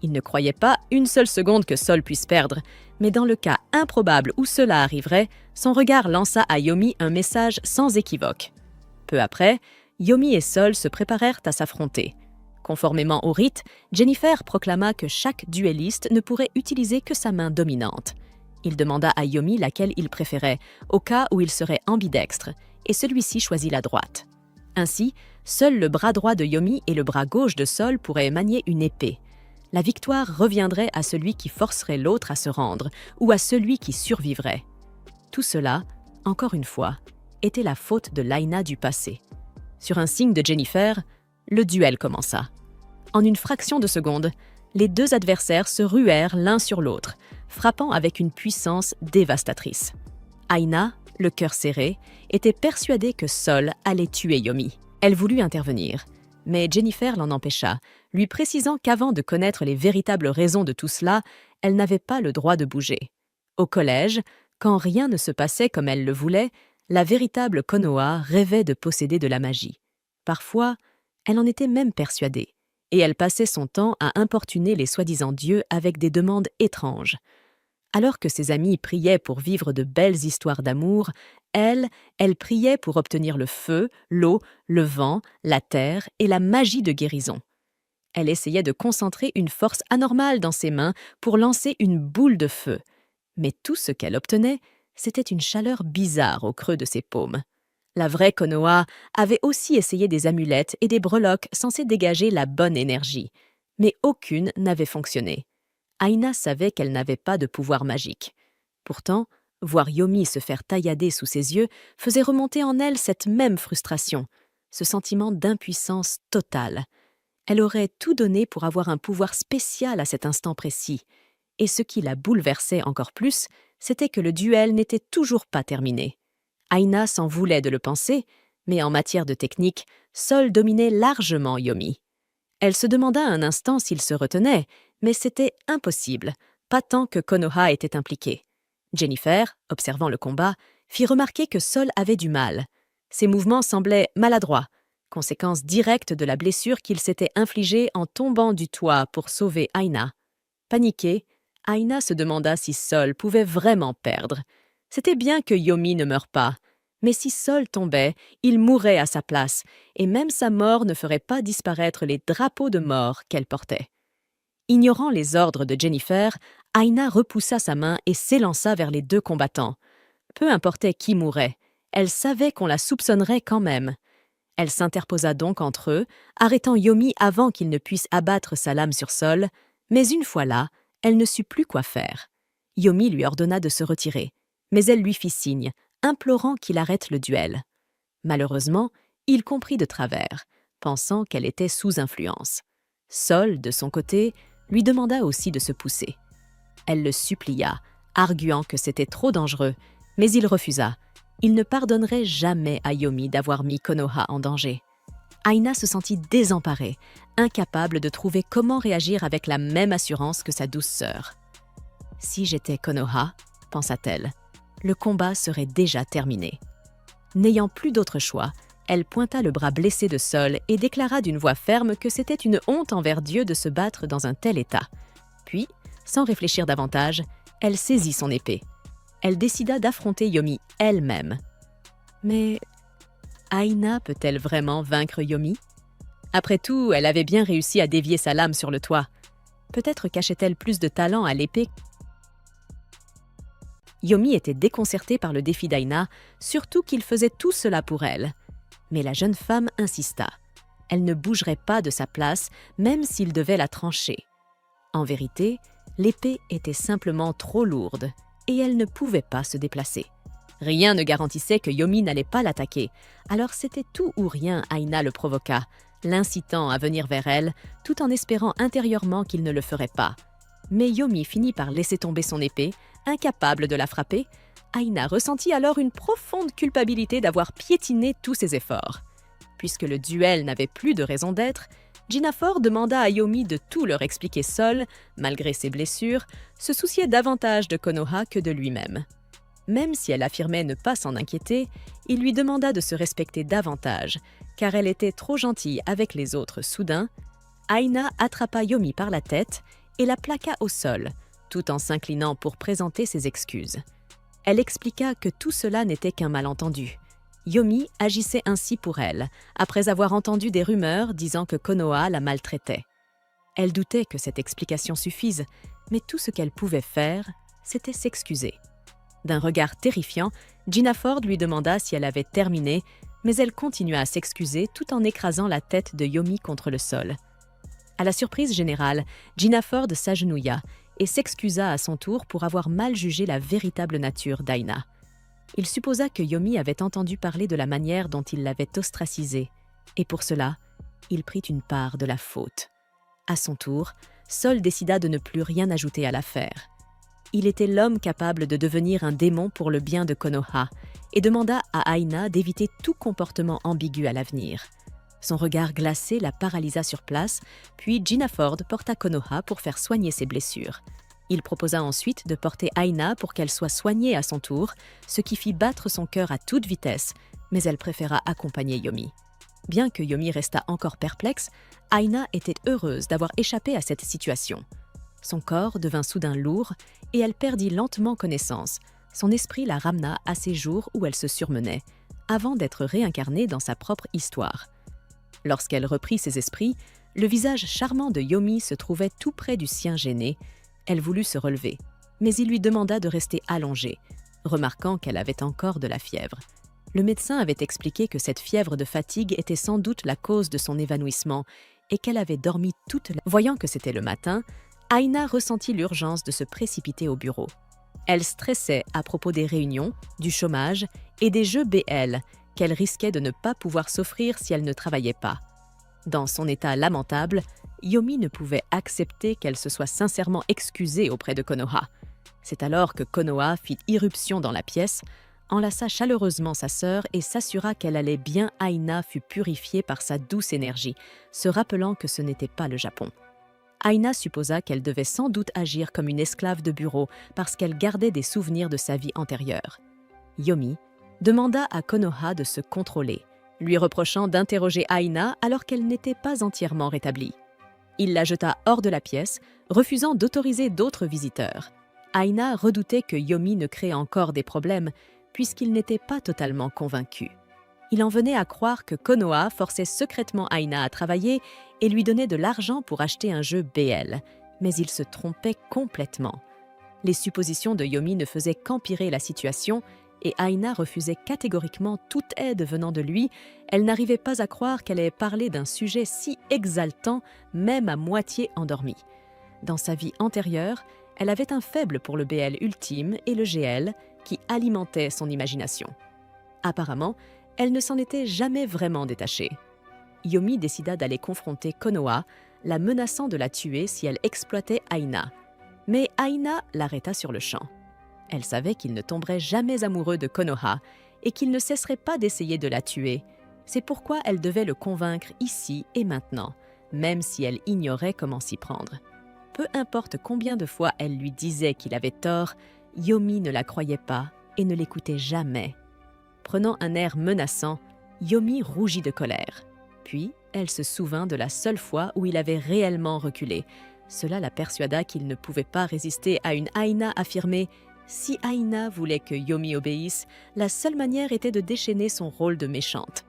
Il ne croyait pas une seule seconde que Sol puisse perdre, mais dans le cas improbable où cela arriverait, son regard lança à Yomi un message sans équivoque. Peu après, Yomi et Sol se préparèrent à s'affronter. Conformément au rite, Jennifer proclama que chaque duelliste ne pourrait utiliser que sa main dominante. Il demanda à Yomi laquelle il préférait, au cas où il serait ambidextre, et celui-ci choisit la droite. Ainsi, seul le bras droit de Yomi et le bras gauche de Sol pourraient manier une épée. La victoire reviendrait à celui qui forcerait l'autre à se rendre, ou à celui qui survivrait. Tout cela, encore une fois, était la faute de l'Aina du passé. Sur un signe de Jennifer, le duel commença. En une fraction de seconde, les deux adversaires se ruèrent l'un sur l'autre, frappant avec une puissance dévastatrice. Aina, le cœur serré, était persuadée que Sol allait tuer Yomi. Elle voulut intervenir, mais Jennifer l'en empêcha, lui précisant qu'avant de connaître les véritables raisons de tout cela, elle n'avait pas le droit de bouger. Au collège, quand rien ne se passait comme elle le voulait, la véritable Konoha rêvait de posséder de la magie. Parfois, elle en était même persuadée, et elle passait son temps à importuner les soi-disant dieux avec des demandes étranges. Alors que ses amis priaient pour vivre de belles histoires d'amour, elle priait pour obtenir le feu, l'eau, le vent, la terre et la magie de guérison. Elle essayait de concentrer une force anormale dans ses mains pour lancer une boule de feu. Mais tout ce qu'elle obtenait, c'était une chaleur bizarre au creux de ses paumes. La vraie Konoha avait aussi essayé des amulettes et des breloques censées dégager la bonne énergie, mais aucune n'avait fonctionné. Aina savait qu'elle n'avait pas de pouvoir magique. Pourtant, voir Yomi se faire taillader sous ses yeux faisait remonter en elle cette même frustration, ce sentiment d'impuissance totale. Elle aurait tout donné pour avoir un pouvoir spécial à cet instant précis. Et ce qui la bouleversait encore plus, c'était que le duel n'était toujours pas terminé. Aina s'en voulait de le penser, mais en matière de technique, Sol dominait largement Yomi. Elle se demanda un instant s'il se retenait, mais c'était impossible, pas tant que Konoha était impliqué. Jennifer, observant le combat, fit remarquer que Sol avait du mal. Ses mouvements semblaient maladroits, conséquence directe de la blessure qu'il s'était infligée en tombant du toit pour sauver Aina. Paniquée, Aina se demanda si Sol pouvait vraiment perdre. C'était bien que Yomi ne meure pas, mais si Sol tombait, il mourrait à sa place, et même sa mort ne ferait pas disparaître les drapeaux de mort qu'elle portait. Ignorant les ordres de Jennifer, Aina repoussa sa main et s'élança vers les deux combattants. Peu importait qui mourait, elle savait qu'on la soupçonnerait quand même. Elle s'interposa donc entre eux, arrêtant Yomi avant qu'il ne puisse abattre sa lame sur Sol, mais une fois là, elle ne sut plus quoi faire. Yomi lui ordonna de se retirer, mais elle lui fit signe, implorant qu'il arrête le duel. Malheureusement, il comprit de travers, pensant qu'elle était sous influence. Sol, de son côté, lui demanda aussi de se pousser. Elle le supplia, arguant que c'était trop dangereux, mais il refusa. Il ne pardonnerait jamais à Yomi d'avoir mis Konoha en danger. Aina se sentit désemparée, incapable de trouver comment réagir avec la même assurance que sa douce sœur. « Si j'étais Konoha, pensa-t-elle, le combat serait déjà terminé. » N'ayant plus d'autre choix, elle pointa le bras blessé de Sol et déclara d'une voix ferme que c'était une honte envers Dieu de se battre dans un tel état. Puis, sans réfléchir davantage, elle saisit son épée. Elle décida d'affronter Yomi elle-même. Mais Aina peut-elle vraiment vaincre Yomi? Après tout, elle avait bien réussi à dévier sa lame sur le toit. Peut-être cachait-elle plus de talent à l'épée. Yomi était déconcertée par le défi d'Aina, surtout qu'il faisait tout cela pour elle. Mais la jeune femme insista. Elle ne bougerait pas de sa place, même s'il devait la trancher. En vérité, l'épée était simplement trop lourde, et elle ne pouvait pas se déplacer. Rien ne garantissait que Yomi n'allait pas l'attaquer, alors c'était tout ou rien. Aina le provoqua, l'incitant à venir vers elle, tout en espérant intérieurement qu'il ne le ferait pas. Mais Yomi finit par laisser tomber son épée, incapable de la frapper. Aina ressentit alors une profonde culpabilité d'avoir piétiné tous ses efforts. Puisque le duel n'avait plus de raison d'être, Jinafort demanda à Yomi de tout leur expliquer seul, malgré ses blessures, se souciait davantage de Konoha que de lui-même. Même si elle affirmait ne pas s'en inquiéter, il lui demanda de se respecter davantage, car elle était trop gentille avec les autres. Soudain, Aina attrapa Yomi par la tête et la plaqua au sol, tout en s'inclinant pour présenter ses excuses. Elle expliqua que tout cela n'était qu'un malentendu. Yomi agissait ainsi pour elle, après avoir entendu des rumeurs disant que Konoha la maltraitait. Elle doutait que cette explication suffise, mais tout ce qu'elle pouvait faire, c'était s'excuser. D'un regard terrifiant, Jinafort lui demanda si elle avait terminé, mais elle continua à s'excuser tout en écrasant la tête de Yomi contre le sol. À la surprise générale, Jinafort s'agenouilla et s'excusa à son tour pour avoir mal jugé la véritable nature d'Aina. Il supposa que Yomi avait entendu parler de la manière dont il l'avait ostracisée, et pour cela, il prit une part de la faute. À son tour, Sol décida de ne plus rien ajouter à l'affaire. Il était l'homme capable de devenir un démon pour le bien de Konoha, et demanda à Aina d'éviter tout comportement ambigu à l'avenir. Son regard glacé la paralysa sur place, puis Jinafort porta Konoha pour faire soigner ses blessures. Il proposa ensuite de porter Aina pour qu'elle soit soignée à son tour, ce qui fit battre son cœur à toute vitesse, mais elle préféra accompagner Yomi. Bien que Yomi restât encore perplexe, Aina était heureuse d'avoir échappé à cette situation. Son corps devint soudain lourd et elle perdit lentement connaissance. Son esprit la ramena à ces jours où elle se surmenait, avant d'être réincarnée dans sa propre histoire. Lorsqu'elle reprit ses esprits, le visage charmant de Yomi se trouvait tout près du sien gêné. Elle voulut se relever, mais il lui demanda de rester allongée, remarquant qu'elle avait encore de la fièvre. Le médecin avait expliqué que cette fièvre de fatigue était sans doute la cause de son évanouissement et qu'elle avait dormi toute la... Voyant que c'était le matin, Aina ressentit l'urgence de se précipiter au bureau. Elle stressait à propos des réunions, du chômage et des jeux BL qu'elle risquait de ne pas pouvoir s'offrir si elle ne travaillait pas. Dans son état lamentable, Yomi ne pouvait accepter qu'elle se soit sincèrement excusée auprès de Konoha. C'est alors que Konoha fit irruption dans la pièce, enlaça chaleureusement sa sœur et s'assura qu'elle allait bien. Aina fut purifiée par sa douce énergie, se rappelant que ce n'était pas le Japon. Aina supposa qu'elle devait sans doute agir comme une esclave de bureau parce qu'elle gardait des souvenirs de sa vie antérieure. Yomi demanda à Konoha de se contrôler, lui reprochant d'interroger Aina alors qu'elle n'était pas entièrement rétablie. Il la jeta hors de la pièce, refusant d'autoriser d'autres visiteurs. Aina redoutait que Yomi ne crée encore des problèmes, puisqu'il n'était pas totalement convaincu. Il en venait à croire que Konoha forçait secrètement Aina à travailler et lui donnait de l'argent pour acheter un jeu BL, mais il se trompait complètement. Les suppositions de Yomi ne faisaient qu'empirer la situation et Aina refusait catégoriquement toute aide venant de lui. Elle n'arrivait pas à croire qu'elle ait parlé d'un sujet si exaltant, même à moitié endormie. Dans sa vie antérieure, elle avait un faible pour le BL ultime et le GL qui alimentaient son imagination. Apparemment, elle ne s'en était jamais vraiment détachée. Yomi décida d'aller confronter Konoha, la menaçant de la tuer si elle exploitait Aina. Mais Aina l'arrêta sur le champ. Elle savait qu'il ne tomberait jamais amoureux de Konoha et qu'il ne cesserait pas d'essayer de la tuer. C'est pourquoi elle devait le convaincre ici et maintenant, même si elle ignorait comment s'y prendre. Peu importe combien de fois elle lui disait qu'il avait tort, Yomi ne la croyait pas et ne l'écoutait jamais. Prenant un air menaçant, Yomi rougit de colère. Puis, elle se souvint de la seule fois où il avait réellement reculé. Cela la persuada qu'il ne pouvait pas résister à une Aina affirmée. Si Aina voulait que Yomi obéisse, la seule manière était de déchaîner son rôle de méchante.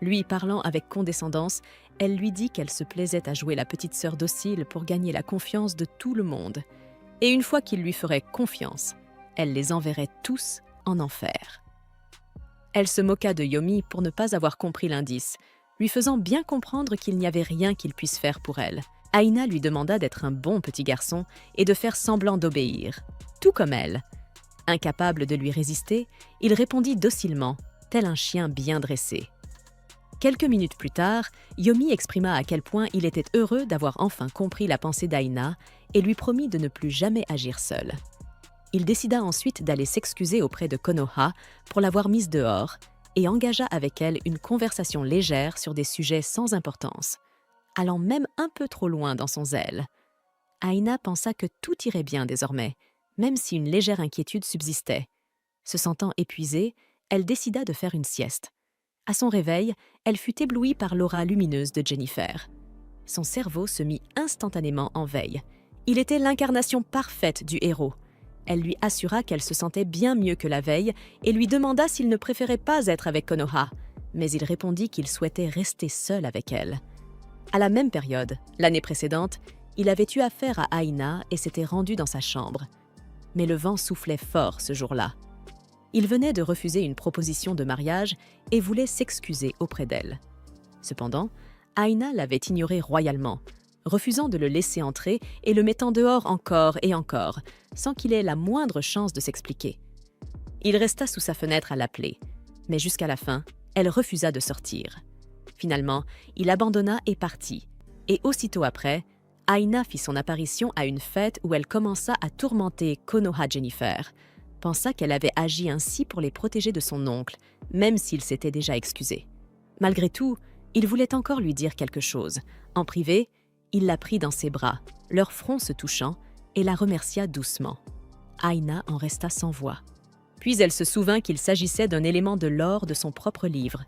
Lui parlant avec condescendance, elle lui dit qu'elle se plaisait à jouer la petite sœur docile pour gagner la confiance de tout le monde. Et une fois qu'il lui ferait confiance, elle les enverrait tous en enfer. Elle se moqua de Yomi pour ne pas avoir compris l'indice, lui faisant bien comprendre qu'il n'y avait rien qu'il puisse faire pour elle. Aina lui demanda d'être un bon petit garçon et de faire semblant d'obéir, tout comme elle. Incapable de lui résister, il répondit docilement, tel un chien bien dressé. Quelques minutes plus tard, Yomi exprima à quel point il était heureux d'avoir enfin compris la pensée d'Aina et lui promit de ne plus jamais agir seul. Il décida ensuite d'aller s'excuser auprès de Konoha pour l'avoir mise dehors et engagea avec elle une conversation légère sur des sujets sans importance, allant même un peu trop loin dans son zèle. Aina pensa que tout irait bien désormais, même si une légère inquiétude subsistait. Se sentant épuisée, elle décida de faire une sieste. À son réveil, elle fut éblouie par l'aura lumineuse de Jennifer. Son cerveau se mit instantanément en veille. Il était l'incarnation parfaite du héros. Elle lui assura qu'elle se sentait bien mieux que la veille et lui demanda s'il ne préférait pas être avec Konoha, mais il répondit qu'il souhaitait rester seul avec elle. À la même période, l'année précédente, il avait eu affaire à Aina et s'était rendu dans sa chambre. Mais le vent soufflait fort ce jour-là. Il venait de refuser une proposition de mariage et voulait s'excuser auprès d'elle. Cependant, Aina l'avait ignoré royalement, refusant de le laisser entrer et le mettant dehors encore et encore, sans qu'il ait la moindre chance de s'expliquer. Il resta sous sa fenêtre à l'appeler, mais jusqu'à la fin, elle refusa de sortir. Finalement, il abandonna et partit, et aussitôt après, Aina fit son apparition à une fête où elle commença à tourmenter Konoha Jennifer, pensa qu'elle avait agi ainsi pour les protéger de son oncle, même s'il s'était déjà excusé. Malgré tout, il voulait encore lui dire quelque chose. En privé, il la prit dans ses bras, leurs fronts se touchant, et la remercia doucement. Aina en resta sans voix. Puis elle se souvint qu'il s'agissait d'un élément de l'or de son propre livre.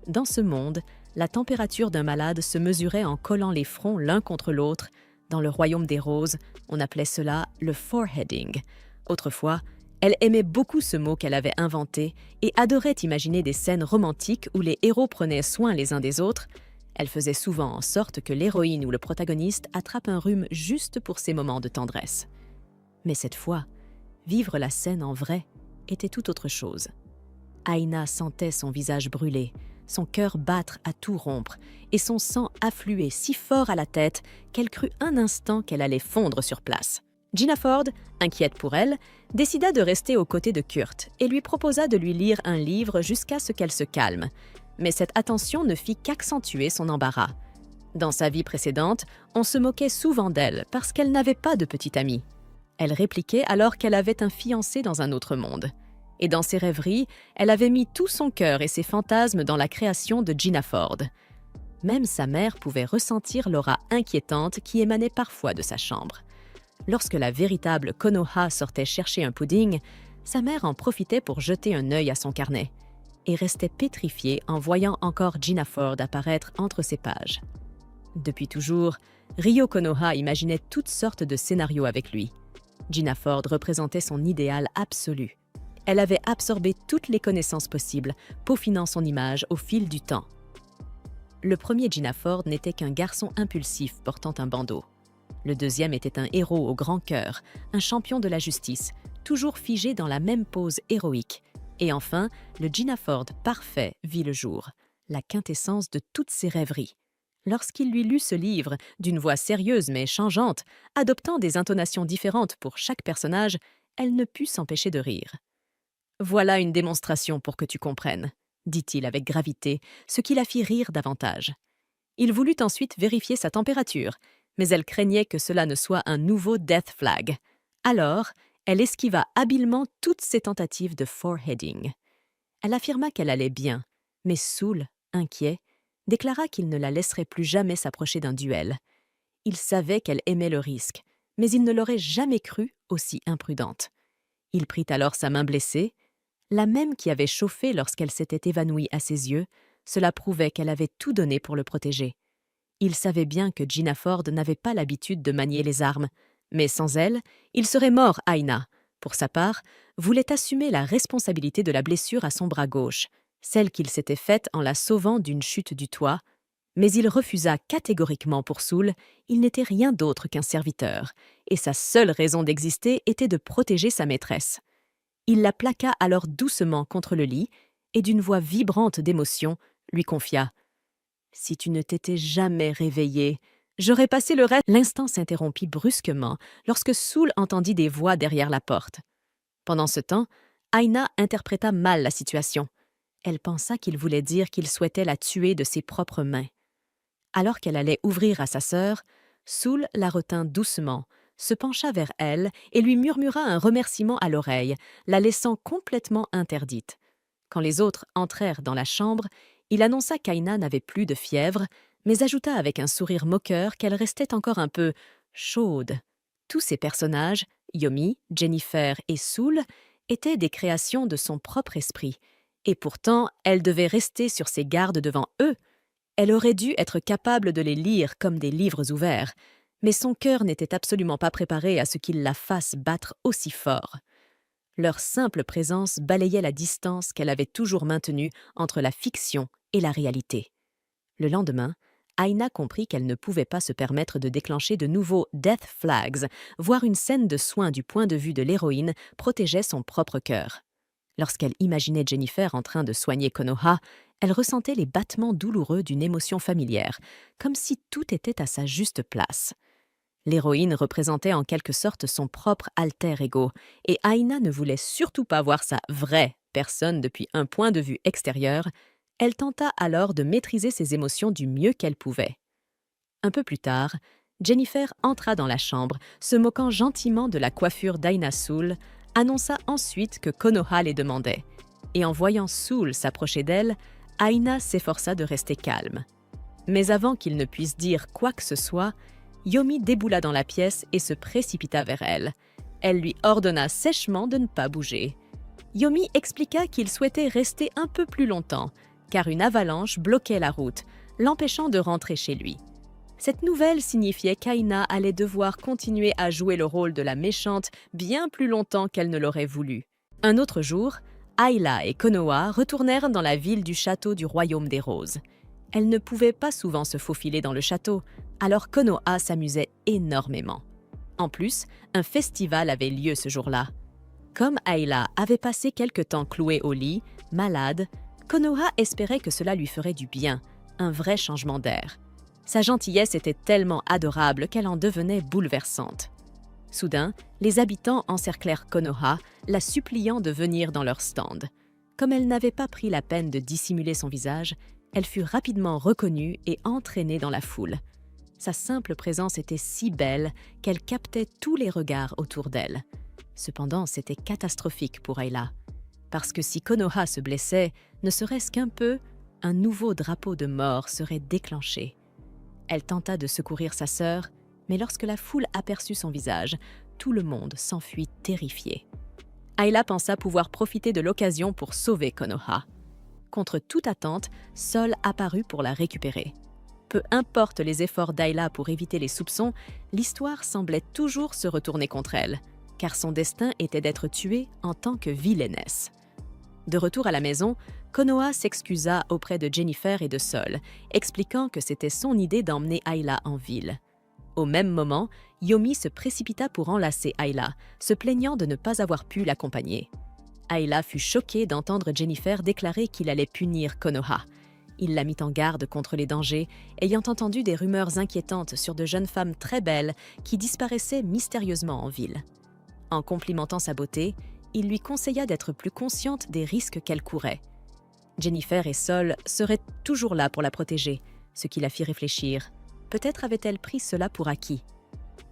Dans ce monde, la température d'un malade se mesurait en collant les fronts l'un contre l'autre. Dans le royaume des roses, on appelait cela le foreheading. Autrefois, elle aimait beaucoup ce mot qu'elle avait inventé et adorait imaginer des scènes romantiques où les héros prenaient soin les uns des autres. Elle faisait souvent en sorte que l'héroïne ou le protagoniste attrape un rhume juste pour ces moments de tendresse. Mais cette fois, vivre la scène en vrai était tout autre chose. Aina sentait son visage brûler, son cœur battre à tout rompre et son sang affluer si fort à la tête qu'elle crut un instant qu'elle allait fondre sur place. Gina Ford, inquiète pour elle, décida de rester aux côtés de Kurt et lui proposa de lui lire un livre jusqu'à ce qu'elle se calme. Mais cette attention ne fit qu'accentuer son embarras. Dans sa vie précédente, on se moquait souvent d'elle parce qu'elle n'avait pas de petite amie. Elle répliquait alors qu'elle avait un fiancé dans un autre monde. Et dans ses rêveries, elle avait mis tout son cœur et ses fantasmes dans la création de Gina Ford. Même sa mère pouvait ressentir l'aura inquiétante qui émanait parfois de sa chambre. Lorsque la véritable Konoha sortait chercher un pudding, sa mère en profitait pour jeter un œil à son carnet et restait pétrifiée en voyant encore Gina Ford apparaître entre ses pages. Depuis toujours, Ryo Konoha imaginait toutes sortes de scénarios avec lui. Gina Ford représentait son idéal absolu. Elle avait absorbé toutes les connaissances possibles, peaufinant son image au fil du temps. Le premier Gina Ford n'était qu'un garçon impulsif portant un bandeau. Le deuxième était un héros au grand cœur, un champion de la justice, toujours figé dans la même pose héroïque. Et enfin, le Gina Ford parfait vit le jour, la quintessence de toutes ses rêveries. Lorsqu'il lui lut ce livre, d'une voix sérieuse mais changeante, adoptant des intonations différentes pour chaque personnage, elle ne put s'empêcher de rire. « Voilà une démonstration pour que tu comprennes », dit-il avec gravité, ce qui la fit rire davantage. Il voulut ensuite vérifier sa température, mais elle craignait que cela ne soit un nouveau death flag. Alors, elle esquiva habilement toutes ses tentatives de foreheading. Elle affirma qu'elle allait bien, mais Soul, inquiet, déclara qu'il ne la laisserait plus jamais s'approcher d'un duel. Il savait qu'elle aimait le risque, mais il ne l'aurait jamais crue aussi imprudente. Il prit alors sa main blessée, la même qui avait chauffé lorsqu'elle s'était évanouie à ses yeux. Cela prouvait qu'elle avait tout donné pour le protéger. Il savait bien que Gina Ford n'avait pas l'habitude de manier les armes, mais sans elle, il serait mort. Aina, pour sa part, voulait assumer la responsabilité de la blessure à son bras gauche, celle qu'il s'était faite en la sauvant d'une chute du toit, mais il refusa catégoriquement pour Soul. Il n'était rien d'autre qu'un serviteur, et sa seule raison d'exister était de protéger sa maîtresse. Il la plaqua alors doucement contre le lit et d'une voix vibrante d'émotion lui confia « Si tu ne t'étais jamais réveillée, j'aurais passé le reste… » L'instant s'interrompit brusquement lorsque Soul entendit des voix derrière la porte. Pendant ce temps, Aina interpréta mal la situation. Elle pensa qu'il voulait dire qu'il souhaitait la tuer de ses propres mains. Alors qu'elle allait ouvrir à sa sœur, Soul la retint doucement, se pencha vers elle et lui murmura un remerciement à l'oreille, la laissant complètement interdite. Quand les autres entrèrent dans la chambre, il annonça qu'Aina n'avait plus de fièvre, mais ajouta avec un sourire moqueur qu'elle restait encore un peu chaude. Tous ces personnages, Yomi, Jennifer et Soul, étaient des créations de son propre esprit, et pourtant elle devait rester sur ses gardes devant eux. Elle aurait dû être capable de les lire comme des livres ouverts, mais son cœur n'était absolument pas préparé à ce qu'il la fasse battre aussi fort. Leur simple présence balayait la distance qu'elle avait toujours maintenue entre la fiction et la réalité. Le lendemain, Aina comprit qu'elle ne pouvait pas se permettre de déclencher de nouveaux death flags, voire une scène de soin du point de vue de l'héroïne protégeait son propre cœur. Lorsqu'elle imaginait Jennifer en train de soigner Konoha, elle ressentait les battements douloureux d'une émotion familière, comme si tout était à sa juste place. L'héroïne représentait en quelque sorte son propre alter ego, et Aina ne voulait surtout pas voir sa vraie personne depuis un point de vue extérieur. Elle tenta alors de maîtriser ses émotions du mieux qu'elle pouvait. Un peu plus tard, Jennifer entra dans la chambre, se moquant gentiment de la coiffure d'Aina. Soul annonça ensuite que Konoha les demandait, et en voyant Soul s'approcher d'elle, Aina s'efforça de rester calme. Mais avant qu'il ne puisse dire quoi que ce soit, Yomi déboula dans la pièce et se précipita vers elle. Elle lui ordonna sèchement de ne pas bouger. Yomi expliqua qu'il souhaitait rester un peu plus longtemps, car une avalanche bloquait la route, l'empêchant de rentrer chez lui. Cette nouvelle signifiait qu'Aina allait devoir continuer à jouer le rôle de la méchante bien plus longtemps qu'elle ne l'aurait voulu. Un autre jour, Ayla et Konoha retournèrent dans la ville du château du Royaume des Roses. Elle ne pouvait pas souvent se faufiler dans le château, alors Konoha s'amusait énormément. En plus, un festival avait lieu ce jour-là. Comme Ayla avait passé quelque temps clouée au lit, malade, Konoha espérait que cela lui ferait du bien, un vrai changement d'air. Sa gentillesse était tellement adorable qu'elle en devenait bouleversante. Soudain, les habitants encerclèrent Konoha, la suppliant de venir dans leur stand. Comme elle n'avait pas pris la peine de dissimuler son visage, elle fut rapidement reconnue et entraînée dans la foule. Sa simple présence était si belle qu'elle captait tous les regards autour d'elle. Cependant, c'était catastrophique pour Ayla. parce que si Konoha se blessait, ne serait-ce qu'un peu, un nouveau drapeau de mort serait déclenché. Elle tenta de secourir sa sœur, mais lorsque la foule aperçut son visage, tout le monde s'enfuit terrifié. Ayla pensa pouvoir profiter de l'occasion pour sauver Konoha. Contre toute attente, Sol apparut pour la récupérer. Peu importe les efforts d'Ayla pour éviter les soupçons, l'histoire semblait toujours se retourner contre elle, car son destin était d'être tuée en tant que vilainesse. De retour à la maison, Konoha s'excusa auprès de Jennifer et de Sol, expliquant que c'était son idée d'emmener Ayla en ville. Au même moment, Yomi se précipita pour enlacer Ayla, se plaignant de ne pas avoir pu l'accompagner. Ayla fut choquée d'entendre Jennifer déclarer qu'il allait punir Konoha. Il la mit en garde contre les dangers, ayant entendu des rumeurs inquiétantes sur de jeunes femmes très belles qui disparaissaient mystérieusement en ville. En complimentant sa beauté, il lui conseilla d'être plus consciente des risques qu'elle courait. Jennifer et Sol seraient toujours là pour la protéger, ce qui la fit réfléchir. Peut-être avait-elle pris cela pour acquis.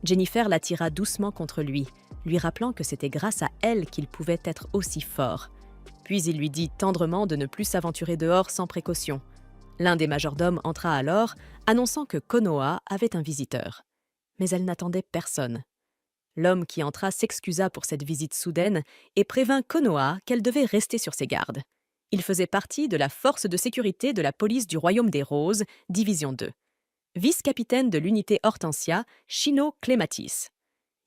Jennifer l'attira doucement contre lui, lui rappelant que c'était grâce à elle qu'il pouvait être aussi fort. Puis il lui dit tendrement de ne plus s'aventurer dehors sans précaution. L'un des majordomes entra alors, annonçant que Konoha avait un visiteur. Mais elle n'attendait personne. L'homme qui entra s'excusa pour cette visite soudaine et prévint Konoha qu'elle devait rester sur ses gardes. Il faisait partie de la force de sécurité de la police du Royaume des Roses, Division 2. Vice-capitaine de l'unité Hortensia, Shino Clematis.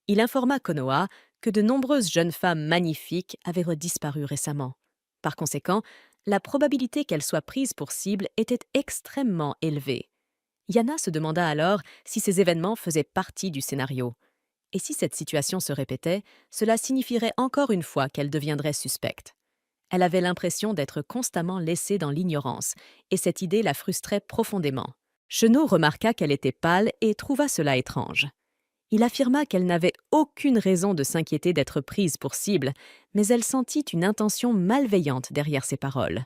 Il informa Konoha que de nombreuses jeunes femmes magnifiques avaient disparu récemment. Par conséquent, la probabilité qu'elle soit prise pour cible était extrêmement élevée. Yana se demanda alors si ces événements faisaient partie du scénario. Et si cette situation se répétait, cela signifierait encore une fois qu'elle deviendrait suspecte. Elle avait l'impression d'être constamment laissée dans l'ignorance, et cette idée la frustrait profondément. Chenot remarqua qu'elle était pâle et trouva cela étrange. Il affirma qu'elle n'avait aucune raison de s'inquiéter d'être prise pour cible, mais elle sentit une intention malveillante derrière ses paroles.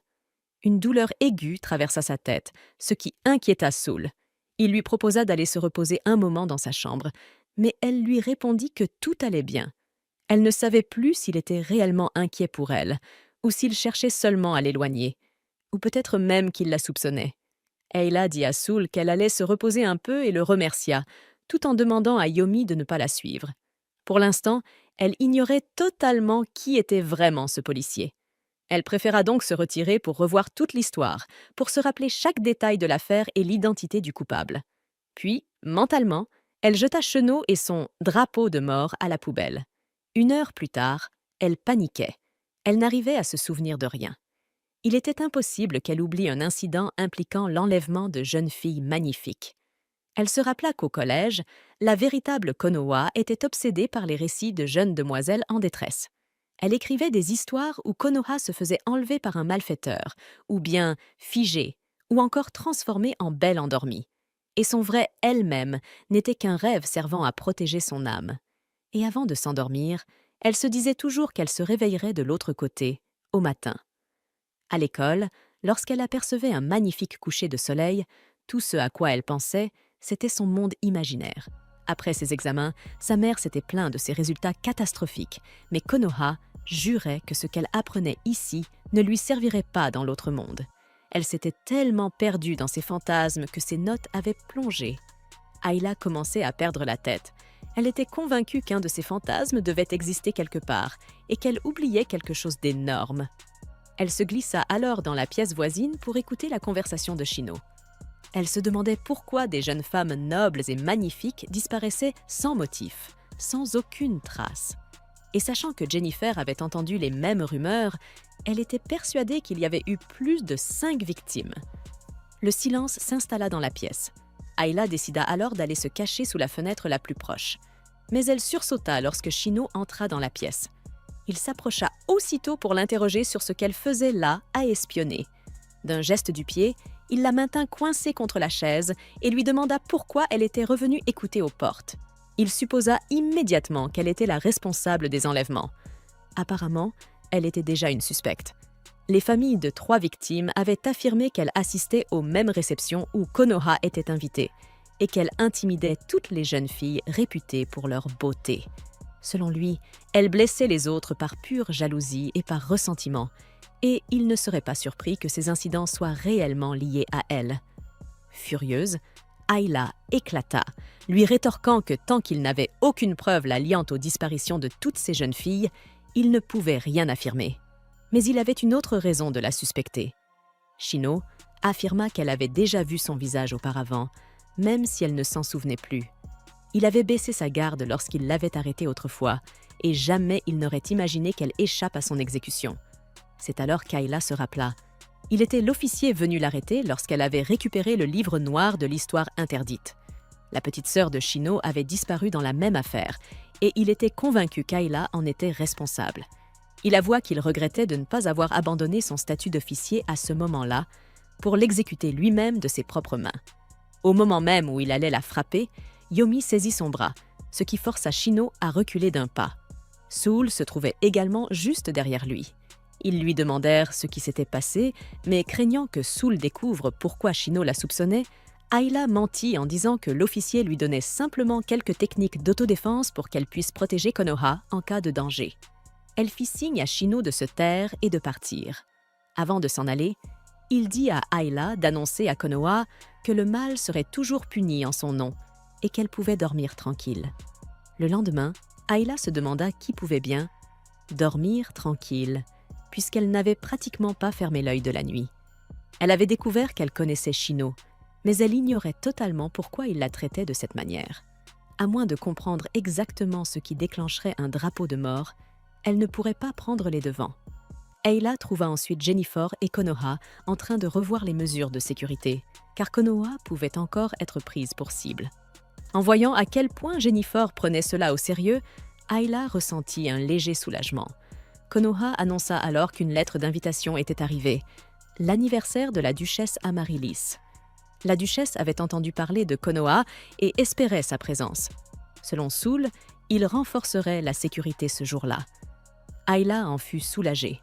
Une douleur aiguë traversa sa tête, ce qui inquiéta Soul. Il lui proposa d'aller se reposer un moment dans sa chambre, mais elle lui répondit que tout allait bien. Elle ne savait plus s'il était réellement inquiet pour elle, ou s'il cherchait seulement à l'éloigner, ou peut-être même qu'il la soupçonnait. Ayla dit à Soul qu'elle allait se reposer un peu et le remercia, tout en demandant à Yomi de ne pas la suivre. Pour l'instant, elle ignorait totalement qui était vraiment ce policier. Elle préféra donc se retirer pour revoir toute l'histoire, pour se rappeler chaque détail de l'affaire et l'identité du coupable. Puis, mentalement, elle jeta Chenot et son « drapeau de mort » à la poubelle. 1 heure plus tard, elle paniquait. Elle n'arrivait à se souvenir de rien. Il était impossible qu'elle oublie un incident impliquant l'enlèvement de jeunes filles magnifiques. Elle se rappela qu'au collège, la véritable Konoha était obsédée par les récits de jeunes demoiselles en détresse. Elle écrivait des histoires où Konoha se faisait enlever par un malfaiteur, ou bien figée, ou encore transformée en belle endormie. Et son vrai elle-même n'était qu'un rêve servant à protéger son âme. Et avant de s'endormir, elle se disait toujours qu'elle se réveillerait de l'autre côté, au matin. À l'école, lorsqu'elle apercevait un magnifique coucher de soleil, tout ce à quoi elle pensait, c'était son monde imaginaire. Après ses examens, sa mère s'était plainte de ses résultats catastrophiques, mais Konoha jurait que ce qu'elle apprenait ici ne lui servirait pas dans l'autre monde. Elle s'était tellement perdue dans ses fantasmes que ses notes avaient plongé. Ayla commençait à perdre la tête. Elle était convaincue qu'un de ses fantasmes devait exister quelque part et qu'elle oubliait quelque chose d'énorme. Elle se glissa alors dans la pièce voisine pour écouter la conversation de Shino. Elle se demandait pourquoi des jeunes femmes nobles et magnifiques disparaissaient sans motif, sans aucune trace. Et sachant que Jennifer avait entendu les mêmes rumeurs, elle était persuadée qu'il y avait eu plus de 5 victimes. Le silence s'installa dans la pièce. Ayla décida alors d'aller se cacher sous la fenêtre la plus proche. Mais elle sursauta lorsque Shino entra dans la pièce. Il s'approcha aussitôt pour l'interroger sur ce qu'elle faisait là à espionner. D'un geste du pied, il la maintint coincée contre la chaise et lui demanda pourquoi elle était revenue écouter aux portes. Il supposa immédiatement qu'elle était la responsable des enlèvements. Apparemment, elle était déjà une suspecte. Les familles de 3 victimes avaient affirmé qu'elle assistait aux mêmes réceptions où Konoha était invitée et qu'elle intimidait toutes les jeunes filles réputées pour leur beauté. Selon lui, elle blessait les autres par pure jalousie et par ressentiment, et il ne serait pas surpris que ces incidents soient réellement liés à elle. Furieuse, Ayla éclata, lui rétorquant que tant qu'il n'avait aucune preuve la liant aux disparitions de toutes ces jeunes filles, il ne pouvait rien affirmer. Mais il avait une autre raison de la suspecter. Chino affirma qu'elle avait déjà vu son visage auparavant, même si elle ne s'en souvenait plus. Il avait baissé sa garde lorsqu'il l'avait arrêtée autrefois, et jamais il n'aurait imaginé qu'elle échappe à son exécution. C'est alors qu'Ayla se rappela. Il était l'officier venu l'arrêter lorsqu'elle avait récupéré le livre noir de l'histoire interdite. La petite sœur de Chino avait disparu dans la même affaire, et il était convaincu qu'Ayla en était responsable. Il avoua qu'il regrettait de ne pas avoir abandonné son statut d'officier à ce moment-là, pour l'exécuter lui-même de ses propres mains. Au moment même où il allait la frapper, Yomi saisit son bras, ce qui força Chino à reculer d'un pas. Soul se trouvait également juste derrière lui. Ils lui demandèrent ce qui s'était passé, mais craignant que Soul découvre pourquoi Chino la soupçonnait, Ayla mentit en disant que l'officier lui donnait simplement quelques techniques d'autodéfense pour qu'elle puisse protéger Konoha en cas de danger. Elle fit signe à Chino de se taire et de partir. Avant de s'en aller, il dit à Ayla d'annoncer à Konoha que le mal serait toujours puni en son nom et qu'elle pouvait dormir tranquille. Le lendemain, Ayla se demanda qui pouvait bien dormir tranquille, puisqu'elle n'avait pratiquement pas fermé l'œil de la nuit. Elle avait découvert qu'elle connaissait Chino, mais elle ignorait totalement pourquoi il la traitait de cette manière. À moins de comprendre exactement ce qui déclencherait un drapeau de mort, elle ne pourrait pas prendre les devants. Ayla trouva ensuite Jennifer et Konoha en train de revoir les mesures de sécurité, car Konoha pouvait encore être prise pour cible. En voyant à quel point Jennifer prenait cela au sérieux, Ayla ressentit un léger soulagement. Konoha annonça alors qu'une lettre d'invitation était arrivée, l'anniversaire de la duchesse Amaryllis. La duchesse avait entendu parler de Konoha et espérait sa présence. Selon Soul, il renforcerait la sécurité ce jour-là. Ayla en fut soulagée.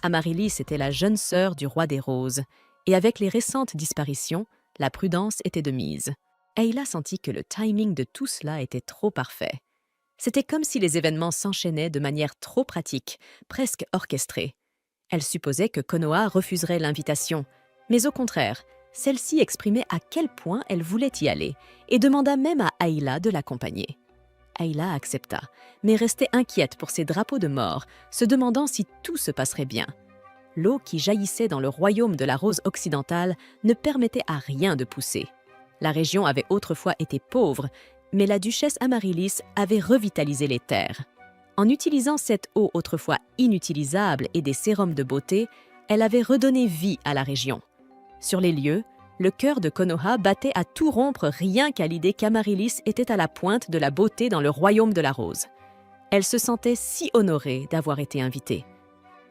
Amaryllis était la jeune sœur du roi des roses, et avec les récentes disparitions, la prudence était de mise. Ayla sentit que le timing de tout cela était trop parfait. C'était comme si les événements s'enchaînaient de manière trop pratique, presque orchestrée. Elle supposait que Konoha refuserait l'invitation, mais au contraire, celle-ci exprimait à quel point elle voulait y aller et demanda même à Ayla de l'accompagner. Ayla accepta, mais restait inquiète pour ses drapeaux de mort, se demandant si tout se passerait bien. L'eau qui jaillissait dans le royaume de la rose occidentale ne permettait à rien de pousser. La région avait autrefois été pauvre, mais la duchesse Amaryllis avait revitalisé les terres. En utilisant cette eau autrefois inutilisable et des sérums de beauté, elle avait redonné vie à la région. Sur les lieux, le cœur de Konoha battait à tout rompre rien qu'à l'idée qu'Amaryllis était à la pointe de la beauté dans le royaume de la rose. Elle se sentait si honorée d'avoir été invitée.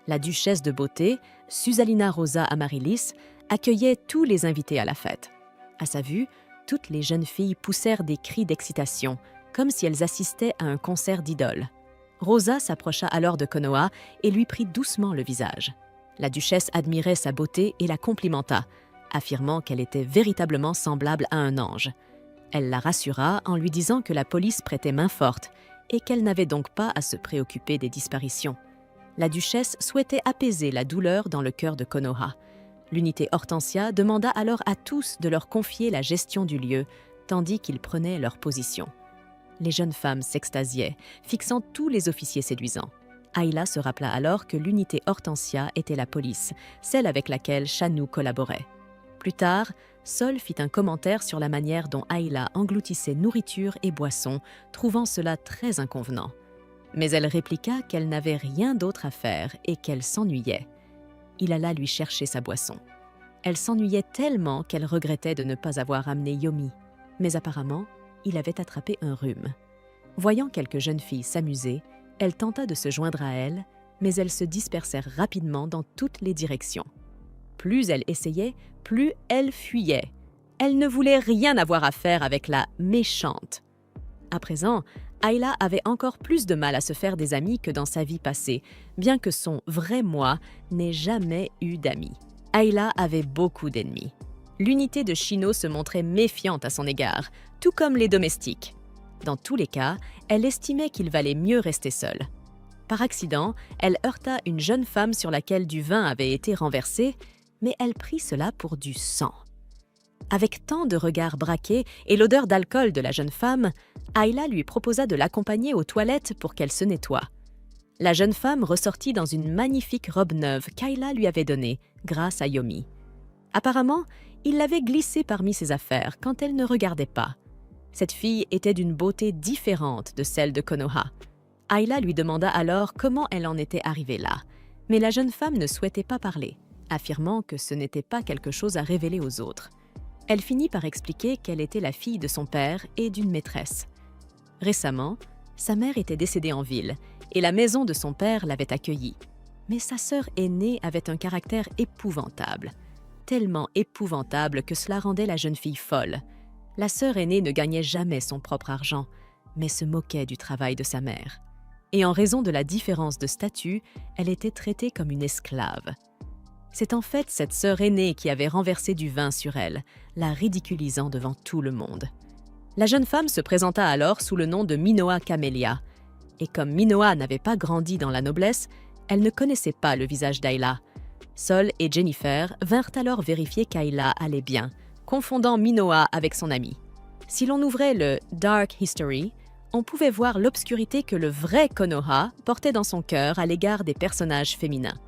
La duchesse de beauté, Susalina Rosa Amaryllis, accueillait tous les invités à la fête. À sa vue, toutes les jeunes filles poussèrent des cris d'excitation, comme si elles assistaient à un concert d'idoles. Rosa s'approcha alors de Konoha et lui prit doucement le visage. La duchesse admirait sa beauté et la complimenta, affirmant qu'elle était véritablement semblable à un ange. Elle la rassura en lui disant que la police prêtait main forte et qu'elle n'avait donc pas à se préoccuper des disparitions. La duchesse souhaitait apaiser la douleur dans le cœur de Konoha. L'unité Hortensia demanda alors à tous de leur confier la gestion du lieu, tandis qu'ils prenaient leur position. Les jeunes femmes s'extasiaient, fixant tous les officiers séduisants. Ayla se rappela alors que l'unité Hortensia était la police, celle avec laquelle Shanou collaborait. Plus tard, Sol fit un commentaire sur la manière dont Ayla engloutissait nourriture et boissons, trouvant cela très inconvenant. Mais elle répliqua qu'elle n'avait rien d'autre à faire et qu'elle s'ennuyait. Il alla lui chercher sa boisson. Elle s'ennuyait tellement qu'elle regrettait de ne pas avoir amené Yomi, mais apparemment, il avait attrapé un rhume. Voyant quelques jeunes filles s'amuser, elle tenta de se joindre à elles, mais elles se dispersèrent rapidement dans toutes les directions. Plus elle essayait, plus elle fuyait. Elle ne voulait rien avoir à faire avec la méchante. À présent, Ayla avait encore plus de mal à se faire des amis que dans sa vie passée, bien que son vrai moi n'ait jamais eu d'amis. Ayla avait beaucoup d'ennemis. L'unité de Chino se montrait méfiante à son égard, tout comme les domestiques. Dans tous les cas, elle estimait qu'il valait mieux rester seule. Par accident, elle heurta une jeune femme sur laquelle du vin avait été renversé, mais elle prit cela pour du sang. Avec tant de regards braqués et l'odeur d'alcool de la jeune femme, Ayla lui proposa de l'accompagner aux toilettes pour qu'elle se nettoie. La jeune femme ressortit dans une magnifique robe neuve qu'Ayla lui avait donnée, grâce à Yomi. Apparemment, il l'avait glissée parmi ses affaires quand elle ne regardait pas. Cette fille était d'une beauté différente de celle de Konoha. Ayla lui demanda alors comment elle en était arrivée là, mais la jeune femme ne souhaitait pas parler, affirmant que ce n'était pas quelque chose à révéler aux autres. Elle finit par expliquer qu'elle était la fille de son père et d'une maîtresse. Récemment, sa mère était décédée en ville et la maison de son père l'avait accueillie. Mais sa sœur aînée avait un caractère épouvantable, tellement épouvantable que cela rendait la jeune fille folle. La sœur aînée ne gagnait jamais son propre argent, mais se moquait du travail de sa mère. Et en raison de la différence de statut, elle était traitée comme une esclave. C'est en fait cette sœur aînée qui avait renversé du vin sur elle, la ridiculisant devant tout le monde. La jeune femme se présenta alors sous le nom de Minoa Camélia. Et comme Minoa n'avait pas grandi dans la noblesse, elle ne connaissait pas le visage d'Ayla. Sol et Jennifer vinrent alors vérifier qu'Ayla allait bien, confondant Minoa avec son amie. Si l'on ouvrait le Dark History, on pouvait voir l'obscurité que le vrai Konoha portait dans son cœur à l'égard des personnages féminins.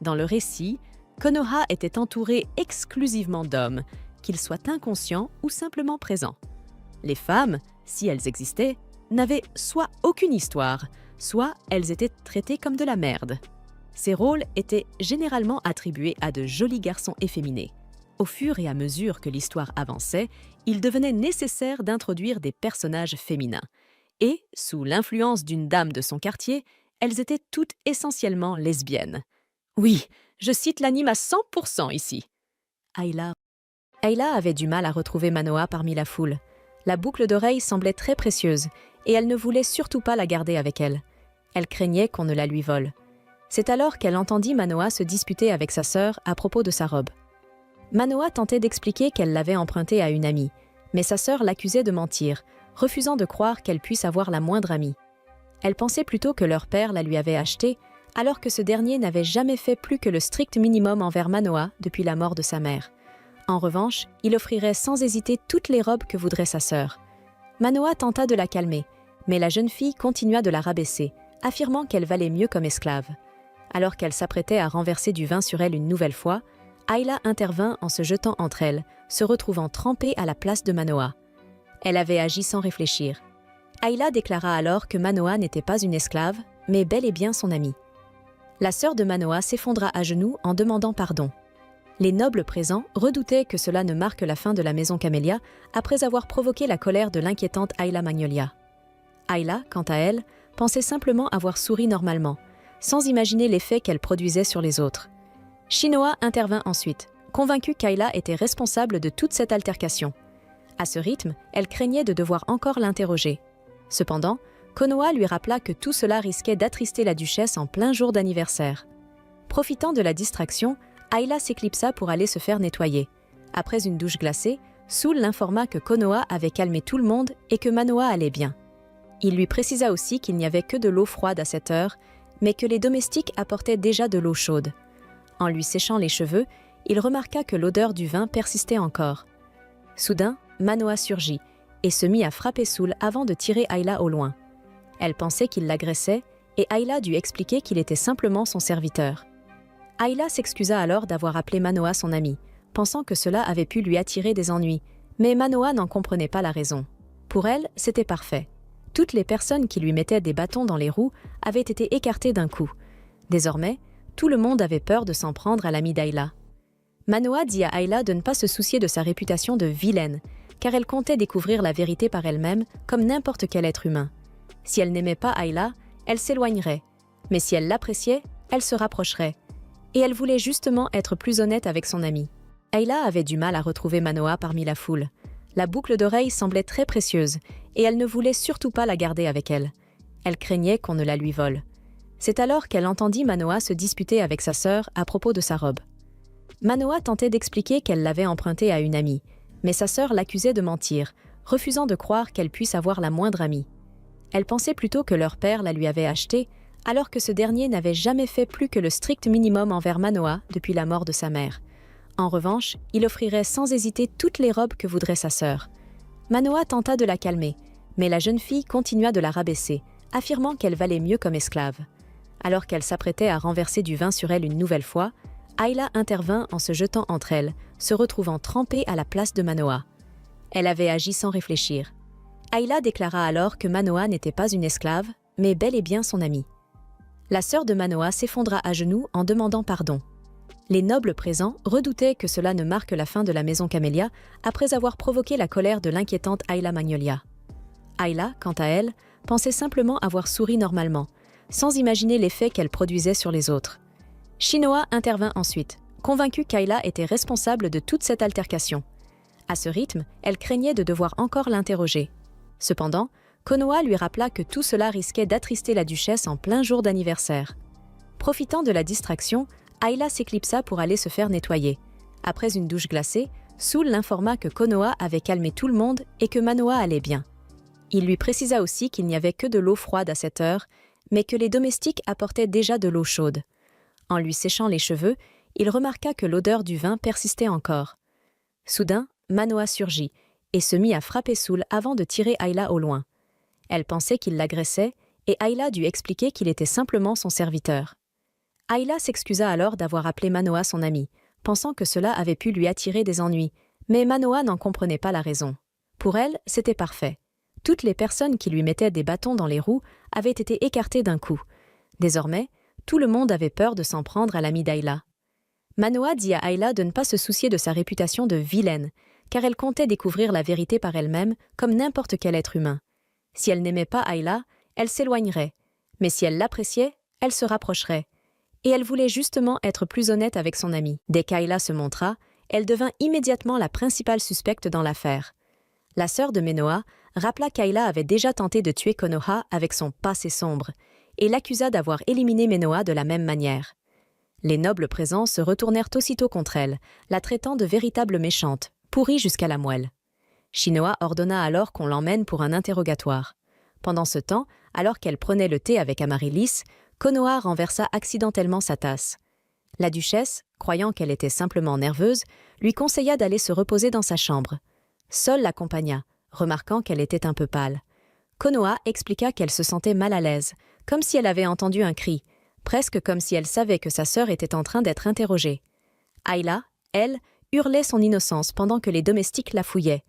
Dans le récit, Konoha était entouré exclusivement d'hommes, qu'ils soient inconscients ou simplement présents. Les femmes, si elles existaient, n'avaient soit aucune histoire, soit elles étaient traitées comme de la merde. Ces rôles étaient généralement attribués à de jolis garçons efféminés. Au fur et à mesure que l'histoire avançait, il devenait nécessaire d'introduire des personnages féminins. Et, sous l'influence d'une dame de son quartier, elles étaient toutes essentiellement lesbiennes. Oui, je cite l'anime à 100% ici. Ayla avait du mal à retrouver Manoa parmi la foule. La boucle d'oreille semblait très précieuse et elle ne voulait surtout pas la garder avec elle. Elle craignait qu'on ne la lui vole. C'est alors qu'elle entendit Manoa se disputer avec sa sœur à propos de sa robe. Manoa tentait d'expliquer qu'elle l'avait empruntée à une amie, mais sa sœur l'accusait de mentir, refusant de croire qu'elle puisse avoir la moindre amie. Elle pensait plutôt que leur père la lui avait achetée, alors que ce dernier n'avait jamais fait plus que le strict minimum envers Manoa depuis la mort de sa mère. En revanche, il offrirait sans hésiter toutes les robes que voudrait sa sœur. Manoa tenta de la calmer, mais la jeune fille continua de la rabaisser, affirmant qu'elle valait mieux comme esclave. Alors qu'elle s'apprêtait à renverser du vin sur elle une nouvelle fois, Ayla intervint en se jetant entre elles, se retrouvant trempée à la place de Manoa. Elle avait agi sans réfléchir. Ayla déclara alors que Manoa n'était pas une esclave, mais bel et bien son amie. La sœur de Manoa s'effondra à genoux en demandant pardon. Les nobles présents redoutaient que cela ne marque la fin de la maison Camélia après avoir provoqué la colère de l'inquiétante Ayla Magnolia. Ayla, quant à elle, pensait simplement avoir souri normalement, sans imaginer l'effet qu'elle produisait sur les autres. Shinoa intervint ensuite, convaincue qu'Ayla était responsable de toute cette altercation. À ce rythme, elle craignait de devoir encore l'interroger. Cependant, Konoha lui rappela que tout cela risquait d'attrister la duchesse en plein jour d'anniversaire. Profitant de la distraction, Ayla s'éclipsa pour aller se faire nettoyer. Après une douche glacée, Soul l'informa que Konoha avait calmé tout le monde et que Manoa allait bien. Il lui précisa aussi qu'il n'y avait que de l'eau froide à cette heure, mais que les domestiques apportaient déjà de l'eau chaude. En lui séchant les cheveux, il remarqua que l'odeur du vin persistait encore. Soudain, Manoa surgit et se mit à frapper Soul avant de tirer Ayla au loin. Elle pensait qu'il l'agressait et Ayla dut expliquer qu'il était simplement son serviteur. Ayla s'excusa alors d'avoir appelé Manoa son ami, pensant que cela avait pu lui attirer des ennuis, mais Manoa n'en comprenait pas la raison. Pour elle, c'était parfait. Toutes les personnes qui lui mettaient des bâtons dans les roues avaient été écartées d'un coup. Désormais, tout le monde avait peur de s'en prendre à l'ami d'Ayla. Manoa dit à Ayla de ne pas se soucier de sa réputation de vilaine, car elle comptait découvrir la vérité par elle-même comme n'importe quel être humain. Si elle n'aimait pas Ayla, elle s'éloignerait, mais si elle l'appréciait, elle se rapprocherait. Et elle voulait justement être plus honnête avec son amie. Ayla avait du mal à retrouver Manoa parmi la foule. La boucle d'oreille semblait très précieuse, et elle ne voulait surtout pas la garder avec elle. Elle craignait qu'on ne la lui vole. C'est alors qu'elle entendit Manoa se disputer avec sa sœur à propos de sa robe. Manoa tentait d'expliquer qu'elle l'avait empruntée à une amie, mais sa sœur l'accusait de mentir, refusant de croire qu'elle puisse avoir la moindre amie. Elle pensait plutôt que leur père la lui avait achetée, alors que ce dernier n'avait jamais fait plus que le strict minimum envers Manoa depuis la mort de sa mère. En revanche, il offrirait sans hésiter toutes les robes que voudrait sa sœur. Manoa tenta de la calmer, mais la jeune fille continua de la rabaisser, affirmant qu'elle valait mieux comme esclave. Alors qu'elle s'apprêtait à renverser du vin sur elle une nouvelle fois, Ayla intervint en se jetant entre elles, se retrouvant trempée à la place de Manoa. Elle avait agi sans réfléchir. Ayla déclara alors que Manoa n'était pas une esclave, mais bel et bien son amie. La sœur de Manoa s'effondra à genoux en demandant pardon. Les nobles présents redoutaient que cela ne marque la fin de la maison Camélia après avoir provoqué la colère de l'inquiétante Ayla Magnolia. Ayla, quant à elle, pensait simplement avoir souri normalement, sans imaginer l'effet qu'elle produisait sur les autres. Shinoa intervint ensuite, convaincue qu'Ayla était responsable de toute cette altercation. À ce rythme, elle craignait de devoir encore l'interroger. Cependant, Konoha lui rappela que tout cela risquait d'attrister la duchesse en plein jour d'anniversaire. Profitant de la distraction, Ayla s'éclipsa pour aller se faire nettoyer. Après une douche glacée, Soul l'informa que Konoha avait calmé tout le monde et que Manoa allait bien. Il lui précisa aussi qu'il n'y avait que de l'eau froide à cette heure, mais que les domestiques apportaient déjà de l'eau chaude. En lui séchant les cheveux, il remarqua que l'odeur du vin persistait encore. Soudain, Manoa surgit et se mit à frapper Soul avant de tirer Ayla au loin. Elle pensait qu'il l'agressait et Ayla dut expliquer qu'il était simplement son serviteur. Ayla s'excusa alors d'avoir appelé Manoa son ami, pensant que cela avait pu lui attirer des ennuis, mais Manoa n'en comprenait pas la raison. Pour elle, c'était parfait. Toutes les personnes qui lui mettaient des bâtons dans les roues avaient été écartées d'un coup. Désormais, tout le monde avait peur de s'en prendre à l'ami d'Ayla. Manoa dit à Ayla de ne pas se soucier de sa réputation de vilaine, car elle comptait découvrir la vérité par elle-même comme n'importe quel être humain. Si elle n'aimait pas Ayla, elle s'éloignerait, mais si elle l'appréciait, elle se rapprocherait. Et elle voulait justement être plus honnête avec son amie. Dès qu'Ayla se montra, elle devint immédiatement la principale suspecte dans l'affaire. La sœur de Manoa rappela qu'Ayla avait déjà tenté de tuer Konoha avec son passé sombre, et l'accusa d'avoir éliminé Manoa de la même manière. Les nobles présents se retournèrent aussitôt contre elle, la traitant de véritable méchante, pourrie jusqu'à la moelle. Shinoa ordonna alors qu'on l'emmène pour un interrogatoire. Pendant ce temps, alors qu'elle prenait le thé avec Amaryllis, Konoha renversa accidentellement sa tasse. La duchesse, croyant qu'elle était simplement nerveuse, lui conseilla d'aller se reposer dans sa chambre. Sol l'accompagna, remarquant qu'elle était un peu pâle. Konoha expliqua qu'elle se sentait mal à l'aise, comme si elle avait entendu un cri, presque comme si elle savait que sa sœur était en train d'être interrogée. Ayla, elle, hurlait son innocence pendant que les domestiques la fouillaient.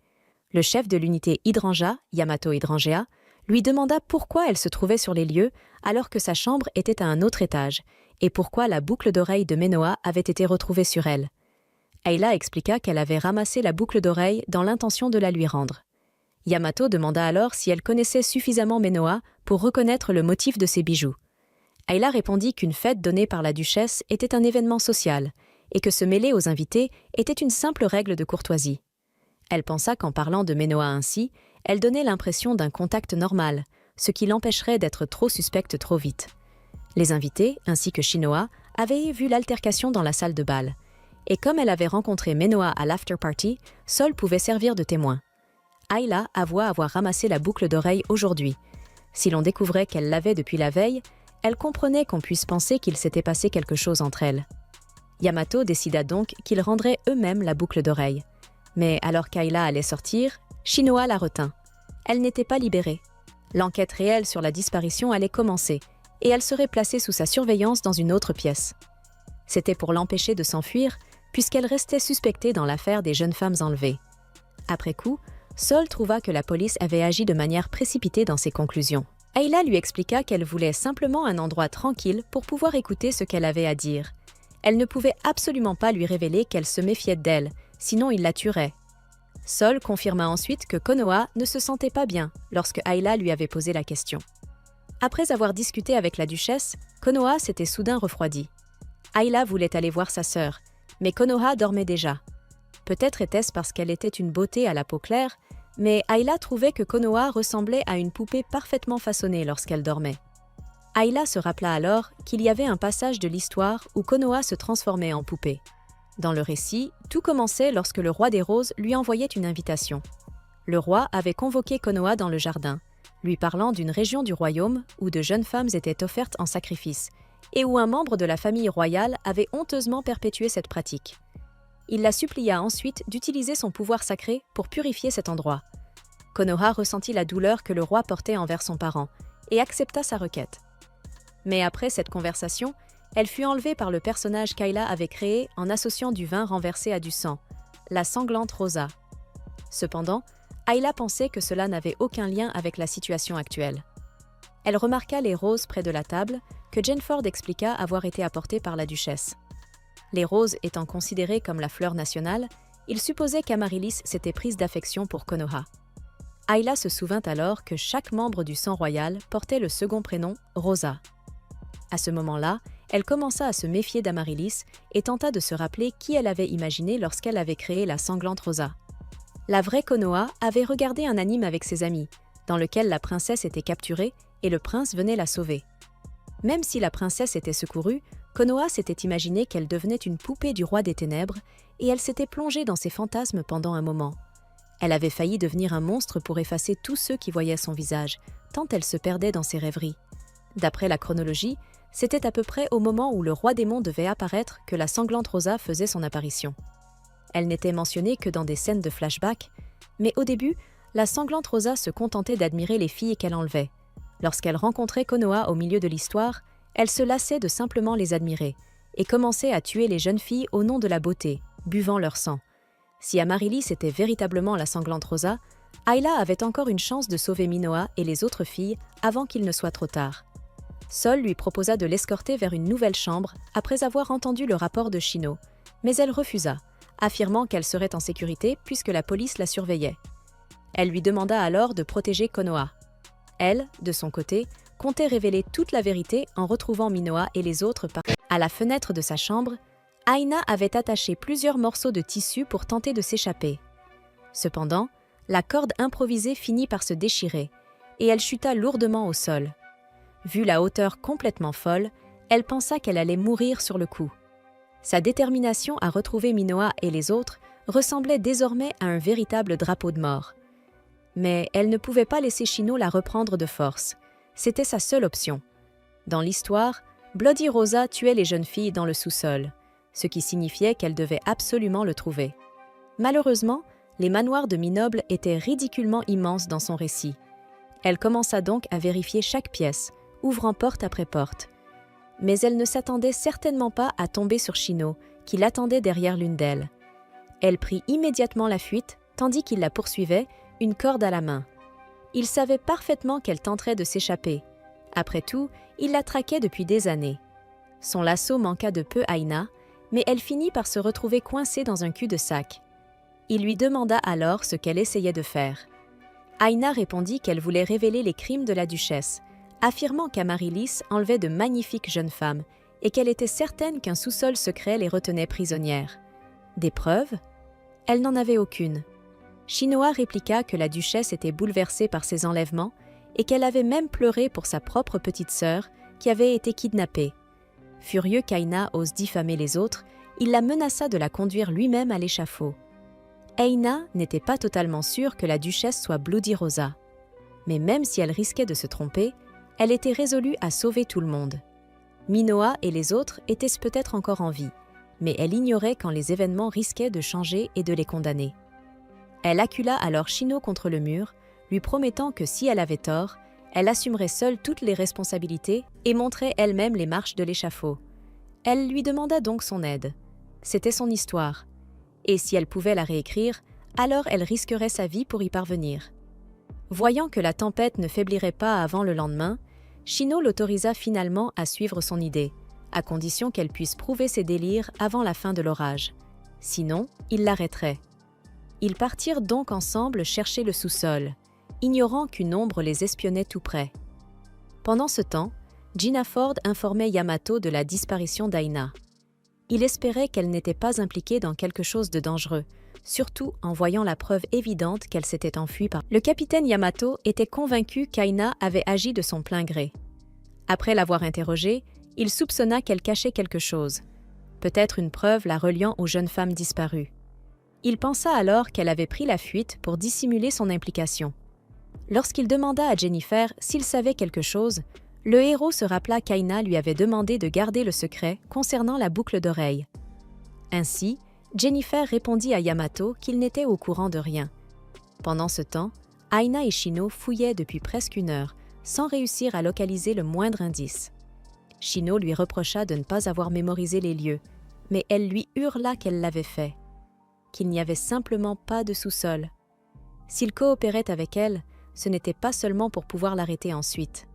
Le chef de l'unité Hydrangea, Yamato Hydrangea, lui demanda pourquoi elle se trouvait sur les lieux alors que sa chambre était à un autre étage, et pourquoi la boucle d'oreille de Manoa avait été retrouvée sur elle. Ayla expliqua qu'elle avait ramassé la boucle d'oreille dans l'intention de la lui rendre. Yamato demanda alors si elle connaissait suffisamment Manoa pour reconnaître le motif de ses bijoux. Ayla répondit qu'une fête donnée par la duchesse était un événement social, et que se mêler aux invités était une simple règle de courtoisie. Elle pensa qu'en parlant de Manoa ainsi, elle donnait l'impression d'un contact normal, ce qui l'empêcherait d'être trop suspecte trop vite. Les invités, ainsi que Shinoa, avaient vu l'altercation dans la salle de bal, et comme elle avait rencontré Manoa à l'after-party, Sol pouvait servir de témoin. Ayla avoua avoir ramassé la boucle d'oreille aujourd'hui. Si l'on découvrait qu'elle l'avait depuis la veille, elle comprenait qu'on puisse penser qu'il s'était passé quelque chose entre elles. Yamato décida donc qu'ils rendraient eux-mêmes la boucle d'oreille. Mais alors qu'Ayla allait sortir, Shinoa la retint. Elle n'était pas libérée. L'enquête réelle sur la disparition allait commencer, et elle serait placée sous sa surveillance dans une autre pièce. C'était pour l'empêcher de s'enfuir, puisqu'elle restait suspectée dans l'affaire des jeunes femmes enlevées. Après coup, Sol trouva que la police avait agi de manière précipitée dans ses conclusions. Ayla lui expliqua qu'elle voulait simplement un endroit tranquille pour pouvoir écouter ce qu'elle avait à dire. Elle ne pouvait absolument pas lui révéler qu'elle se méfiait d'elle, sinon il la tuerait. Sol confirma ensuite que Konoha ne se sentait pas bien lorsque Ayla lui avait posé la question. Après avoir discuté avec la duchesse, Konoha s'était soudain refroidi. Ayla voulait aller voir sa sœur, mais Konoha dormait déjà. Peut-être était-ce parce qu'elle était une beauté à la peau claire, mais Ayla trouvait que Konoha ressemblait à une poupée parfaitement façonnée lorsqu'elle dormait. Ayla se rappela alors qu'il y avait un passage de l'histoire où Konoha se transformait en poupée. Dans le récit, tout commençait lorsque le roi des roses lui envoyait une invitation. Le roi avait convoqué Konoha dans le jardin, lui parlant d'une région du royaume où de jeunes femmes étaient offertes en sacrifice, et où un membre de la famille royale avait honteusement perpétué cette pratique. Il la supplia ensuite d'utiliser son pouvoir sacré pour purifier cet endroit. Konoha ressentit la douleur que le roi portait envers son parent et accepta sa requête. Mais après cette conversation, elle fut enlevée par le personnage qu'Ayla avait créé en associant du vin renversé à du sang, la sanglante Rosa. Cependant, Ayla pensait que cela n'avait aucun lien avec la situation actuelle. Elle remarqua les roses près de la table, que Genford expliqua avoir été apportées par la duchesse. Les roses étant considérées comme la fleur nationale, il supposait qu'Amaryllis s'était prise d'affection pour Konoha. Ayla se souvint alors que chaque membre du sang royal portait le second prénom Rosa. À ce moment-là, elle commença à se méfier d'Amaryllis et tenta de se rappeler qui elle avait imaginé lorsqu'elle avait créé la sanglante Rosa. La vraie Konoha avait regardé un anime avec ses amis, dans lequel la princesse était capturée et le prince venait la sauver. Même si la princesse était secourue, Konoha s'était imaginé qu'elle devenait une poupée du roi des ténèbres et elle s'était plongée dans ses fantasmes pendant un moment. Elle avait failli devenir un monstre pour effacer tous ceux qui voyaient son visage, tant elle se perdait dans ses rêveries. D'après la chronologie, c'était à peu près au moment où le roi démon devait apparaître que la sanglante Rosa faisait son apparition. Elle n'était mentionnée que dans des scènes de flashback, mais au début, la sanglante Rosa se contentait d'admirer les filles qu'elle enlevait. Lorsqu'elle rencontrait Konoha au milieu de l'histoire, elle se lassait de simplement les admirer et commençait à tuer les jeunes filles au nom de la beauté, buvant leur sang. Si Amaryllis était véritablement la sanglante Rosa, Ayla avait encore une chance de sauver Minoha et les autres filles avant qu'il ne soit trop tard. Sol lui proposa de l'escorter vers une nouvelle chambre après avoir entendu le rapport de Shino, mais elle refusa, affirmant qu'elle serait en sécurité puisque la police la surveillait. Elle lui demanda alors de protéger Konoha. Elle, de son côté, comptait révéler toute la vérité en retrouvant Minoha et les autres à la fenêtre de sa chambre. Aina avait attaché plusieurs morceaux de tissu pour tenter de s'échapper. Cependant, la corde improvisée finit par se déchirer et elle chuta lourdement au sol. Vu la hauteur complètement folle, elle pensa qu'elle allait mourir sur le coup. Sa détermination à retrouver Minoha et les autres ressemblait désormais à un véritable drapeau de mort. Mais elle ne pouvait pas laisser Shino la reprendre de force. C'était sa seule option. Dans l'histoire, Bloody Rosa tuait les jeunes filles dans le sous-sol, ce qui signifiait qu'elle devait absolument le trouver. Malheureusement, les manoirs de Minoble étaient ridiculement immenses dans son récit. Elle commença donc à vérifier chaque pièce, ouvrant porte après porte. Mais elle ne s'attendait certainement pas à tomber sur Shino, qui l'attendait derrière l'une d'elles. Elle prit immédiatement la fuite, tandis qu'il la poursuivait, une corde à la main. Il savait parfaitement qu'elle tenterait de s'échapper. Après tout, il la traquait depuis des années. Son lasso manqua de peu à Aina, mais elle finit par se retrouver coincée dans un cul-de-sac. Il lui demanda alors ce qu'elle essayait de faire. Aina répondit qu'elle voulait révéler les crimes de la duchesse, affirmant qu'Amaryllis enlevait de magnifiques jeunes femmes et qu'elle était certaine qu'un sous-sol secret les retenait prisonnières. Des preuves? Elle n'en avait aucune. Shinoa répliqua que la duchesse était bouleversée par ces enlèvements et qu'elle avait même pleuré pour sa propre petite sœur qui avait été kidnappée. Furieux qu'Aina ose diffamer les autres, il la menaça de la conduire lui-même à l'échafaud. Aina n'était pas totalement sûre que la duchesse soit Bloody Rosa. Mais même si elle risquait de se tromper, elle était résolue à sauver tout le monde. Minoha et les autres étaient peut-être encore en vie, mais elle ignorait quand les événements risquaient de changer et de les condamner. Elle accula alors Shino contre le mur, lui promettant que si elle avait tort, elle assumerait seule toutes les responsabilités et montrait elle-même les marches de l'échafaud. Elle lui demanda donc son aide. C'était son histoire. Et si elle pouvait la réécrire, alors elle risquerait sa vie pour y parvenir. Voyant que la tempête ne faiblirait pas avant le lendemain, Shino l'autorisa finalement à suivre son idée, à condition qu'elle puisse prouver ses délires avant la fin de l'orage. Sinon, il l'arrêterait. Ils partirent donc ensemble chercher le sous-sol, ignorant qu'une ombre les espionnait tout près. Pendant ce temps, Gina Ford informait Yamato de la disparition d'Aina. Il espérait qu'elle n'était pas impliquée dans quelque chose de dangereux, surtout en voyant la preuve évidente qu'elle s'était enfuie par... Le capitaine Yamato était convaincu qu'Aina avait agi de son plein gré. Après l'avoir interrogée, il soupçonna qu'elle cachait quelque chose, peut-être une preuve la reliant aux jeunes femmes disparues. Il pensa alors qu'elle avait pris la fuite pour dissimuler son implication. Lorsqu'il demanda à Jennifer s'il savait quelque chose, le héros se rappela qu'Aina lui avait demandé de garder le secret concernant la boucle d'oreille. Ainsi, Jennifer répondit à Yamato qu'il n'était au courant de rien. Pendant ce temps, Aina et Shino fouillaient depuis presque 1 heure, sans réussir à localiser le moindre indice. Shino lui reprocha de ne pas avoir mémorisé les lieux, mais elle lui hurla qu'elle l'avait fait, qu'il n'y avait simplement pas de sous-sol. S'il coopérait avec elle, ce n'était pas seulement pour pouvoir l'arrêter ensuite.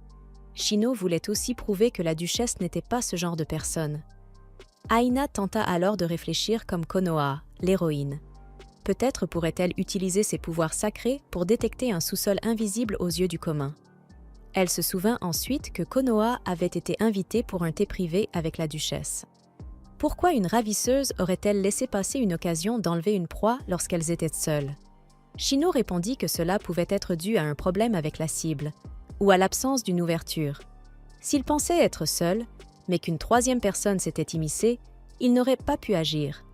Shino voulait aussi prouver que la duchesse n'était pas ce genre de personne. Aina tenta alors de réfléchir comme Konoha, l'héroïne. Peut-être pourrait-elle utiliser ses pouvoirs sacrés pour détecter un sous-sol invisible aux yeux du commun. Elle se souvint ensuite que Konoha avait été invitée pour un thé privé avec la duchesse. Pourquoi une ravisseuse aurait-elle laissé passer une occasion d'enlever une proie lorsqu'elles étaient seules? Shino répondit que cela pouvait être dû à un problème avec la cible, ou à l'absence d'une ouverture. S'il pensait être seul, mais qu'une 3e personne s'était immiscée, il n'aurait pas pu agir.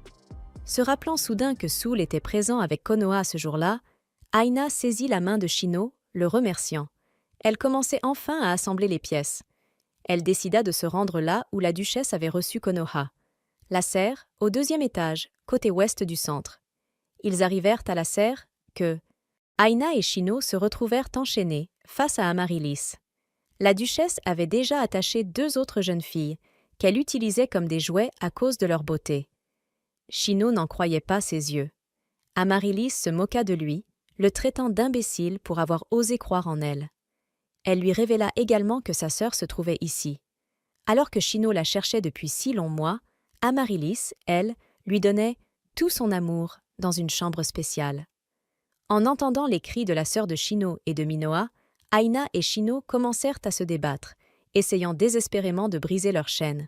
Se rappelant soudain que Soul était présent avec Konoha ce jour-là, Aina saisit la main de Shino, le remerciant. Elle commençait enfin à assembler les pièces. Elle décida de se rendre là où la duchesse avait reçu Konoha. La serre, au 2e étage, côté ouest du centre. Ils arrivèrent à la serre que Aina et Shino se retrouvèrent enchaînés face à Amaryllis. La duchesse avait déjà attaché 2 autres jeunes filles, qu'elle utilisait comme des jouets à cause de leur beauté. Shino n'en croyait pas ses yeux. Amaryllis se moqua de lui, le traitant d'imbécile pour avoir osé croire en elle. Elle lui révéla également que sa sœur se trouvait ici. Alors que Shino la cherchait depuis si longs mois, Amaryllis, elle, lui donnait tout son amour dans une chambre spéciale. En entendant les cris de la sœur de Shino et de Minoa, Aina et Shino commencèrent à se débattre, essayant désespérément de briser leur chaîne.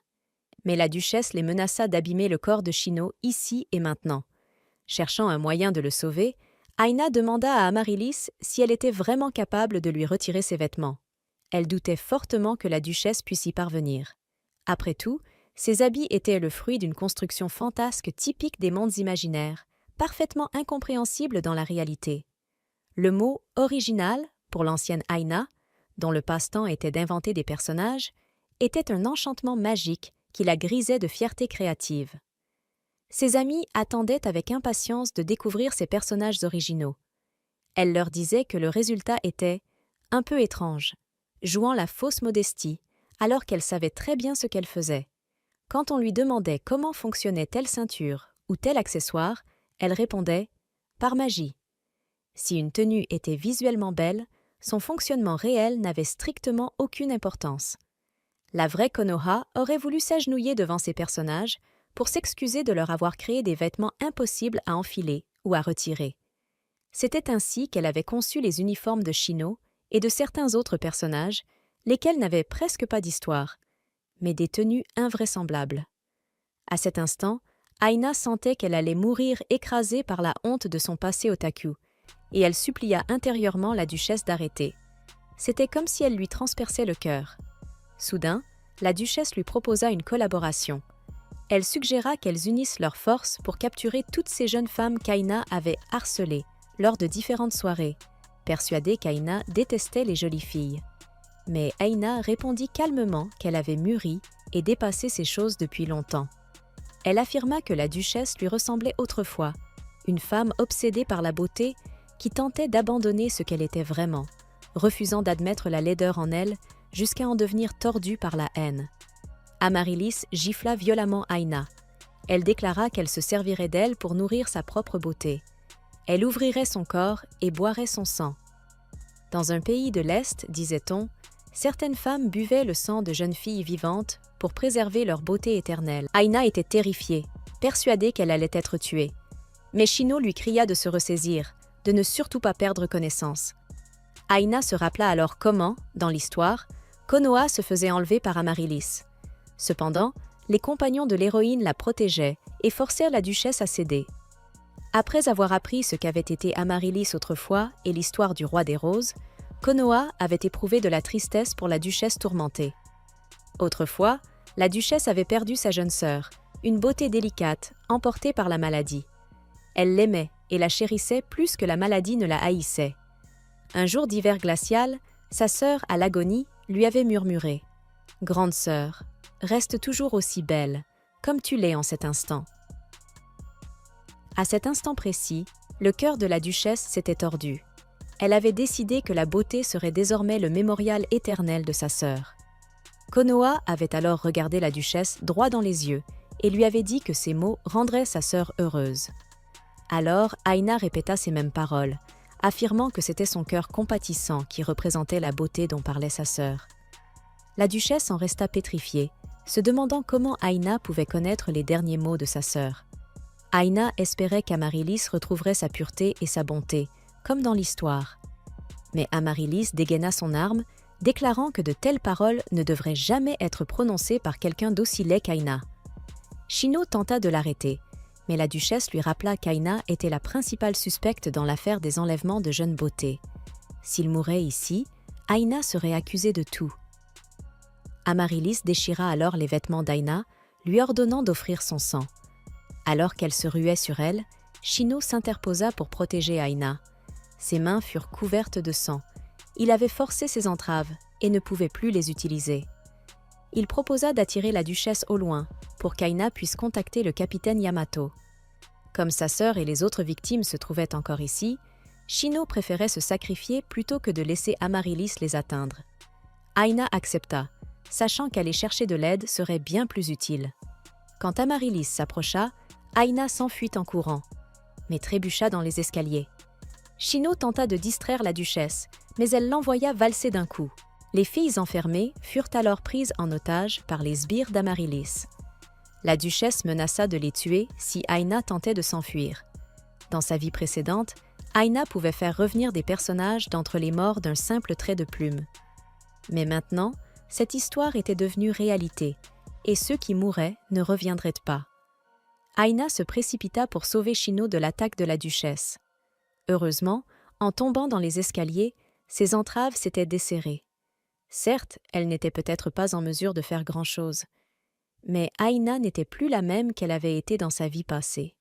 Mais la duchesse les menaça d'abîmer le corps de Shino ici et maintenant. Cherchant un moyen de le sauver, Aina demanda à Amaryllis si elle était vraiment capable de lui retirer ses vêtements. Elle doutait fortement que la duchesse puisse y parvenir. Après tout, ses habits étaient le fruit d'une construction fantasque typique des mondes imaginaires, parfaitement incompréhensible dans la réalité. Le mot « original » pour l'ancienne Aina, dont le passe-temps était d'inventer des personnages, était un enchantement magique qui la grisait de fierté créative. Ses amis attendaient avec impatience de découvrir ces personnages originaux. Elle leur disait que le résultat était un peu étrange, jouant la fausse modestie, alors qu'elle savait très bien ce qu'elle faisait. Quand on lui demandait comment fonctionnait telle ceinture ou tel accessoire, elle répondait « par magie ». Si une tenue était visuellement belle, son fonctionnement réel n'avait strictement aucune importance. La vraie Konoha aurait voulu s'agenouiller devant ces personnages pour s'excuser de leur avoir créé des vêtements impossibles à enfiler ou à retirer. C'était ainsi qu'elle avait conçu les uniformes de Shino et de certains autres personnages, lesquels n'avaient presque pas d'histoire, mais des tenues invraisemblables. À cet instant, Aina sentait qu'elle allait mourir écrasée par la honte de son passé otaku, et elle supplia intérieurement la duchesse d'arrêter. C'était comme si elle lui transperçait le cœur. Soudain, la duchesse lui proposa une collaboration. Elle suggéra qu'elles unissent leurs forces pour capturer toutes ces jeunes femmes qu'Aina avait harcelées lors de différentes soirées, persuadée qu'Aina détestait les jolies filles. Mais Aina répondit calmement qu'elle avait mûri et dépassé ces choses depuis longtemps. Elle affirma que la duchesse lui ressemblait autrefois, une femme obsédée par la beauté qui tentait d'abandonner ce qu'elle était vraiment, refusant d'admettre la laideur en elle jusqu'à en devenir tordue par la haine. Amaryllis gifla violemment Aina. Elle déclara qu'elle se servirait d'elle pour nourrir sa propre beauté. Elle ouvrirait son corps et boirait son sang. Dans un pays de l'Est, disait-on, certaines femmes buvaient le sang de jeunes filles vivantes pour préserver leur beauté éternelle. Aina était terrifiée, persuadée qu'elle allait être tuée. Mais Shino lui cria de se ressaisir, de ne surtout pas perdre connaissance. Aina se rappela alors comment, dans l'histoire, Konoha se faisait enlever par Amaryllis. Cependant, les compagnons de l'héroïne la protégeaient et forcèrent la duchesse à céder. Après avoir appris ce qu'avait été Amaryllis autrefois et l'histoire du roi des roses, Konoha avait éprouvé de la tristesse pour la duchesse tourmentée. Autrefois, la duchesse avait perdu sa jeune sœur, une beauté délicate, emportée par la maladie. Elle l'aimait et la chérissait plus que la maladie ne la haïssait. Un jour d'hiver glacial, sa sœur, à l'agonie, lui avait murmuré « Grande sœur, reste toujours aussi belle, comme tu l'es en cet instant. » À cet instant précis, le cœur de la duchesse s'était tordu. Elle avait décidé que la beauté serait désormais le mémorial éternel de sa sœur. Konoha avait alors regardé la duchesse droit dans les yeux et lui avait dit que ces mots rendraient sa sœur heureuse. Alors Aina répéta ces mêmes paroles, affirmant que c'était son cœur compatissant qui représentait la beauté dont parlait sa sœur. La duchesse en resta pétrifiée, se demandant comment Aina pouvait connaître les derniers mots de sa sœur. Aina espérait qu'Amaryllis retrouverait sa pureté et sa bonté, comme dans l'histoire. Mais Amaryllis dégaina son arme, déclarant que de telles paroles ne devraient jamais être prononcées par quelqu'un d'aussi laid qu'Aina. Shino tenta de l'arrêter, mais la duchesse lui rappela qu'Aina était la principale suspecte dans l'affaire des enlèvements de jeunes beautés. S'il mourait ici, Aina serait accusée de tout. Amaryllis déchira alors les vêtements d'Aina, lui ordonnant d'offrir son sang. Alors qu'elle se ruait sur elle, Shino s'interposa pour protéger Aina. Ses mains furent couvertes de sang. Il avait forcé ses entraves et ne pouvait plus les utiliser. Il proposa d'attirer la duchesse au loin pour qu'Aina puisse contacter le capitaine Yamato. Comme sa sœur et les autres victimes se trouvaient encore ici, Shino préférait se sacrifier plutôt que de laisser Amaryllis les atteindre. Aina accepta, sachant qu'aller chercher de l'aide serait bien plus utile. Quand Amaryllis s'approcha, Aina s'enfuit en courant, mais trébucha dans les escaliers. Shino tenta de distraire la duchesse, mais elle l'envoya valser d'un coup. Les filles enfermées furent alors prises en otage par les sbires d'Amaryllis. La duchesse menaça de les tuer si Aina tentait de s'enfuir. Dans sa vie précédente, Aina pouvait faire revenir des personnages d'entre les morts d'un simple trait de plume. Mais maintenant, cette histoire était devenue réalité, et ceux qui mouraient ne reviendraient pas. Aina se précipita pour sauver Shino de l'attaque de la duchesse. Heureusement, en tombant dans les escaliers, ses entraves s'étaient desserrées. Certes, elle n'était peut-être pas en mesure de faire grand-chose, mais Aina n'était plus la même qu'elle avait été dans sa vie passée.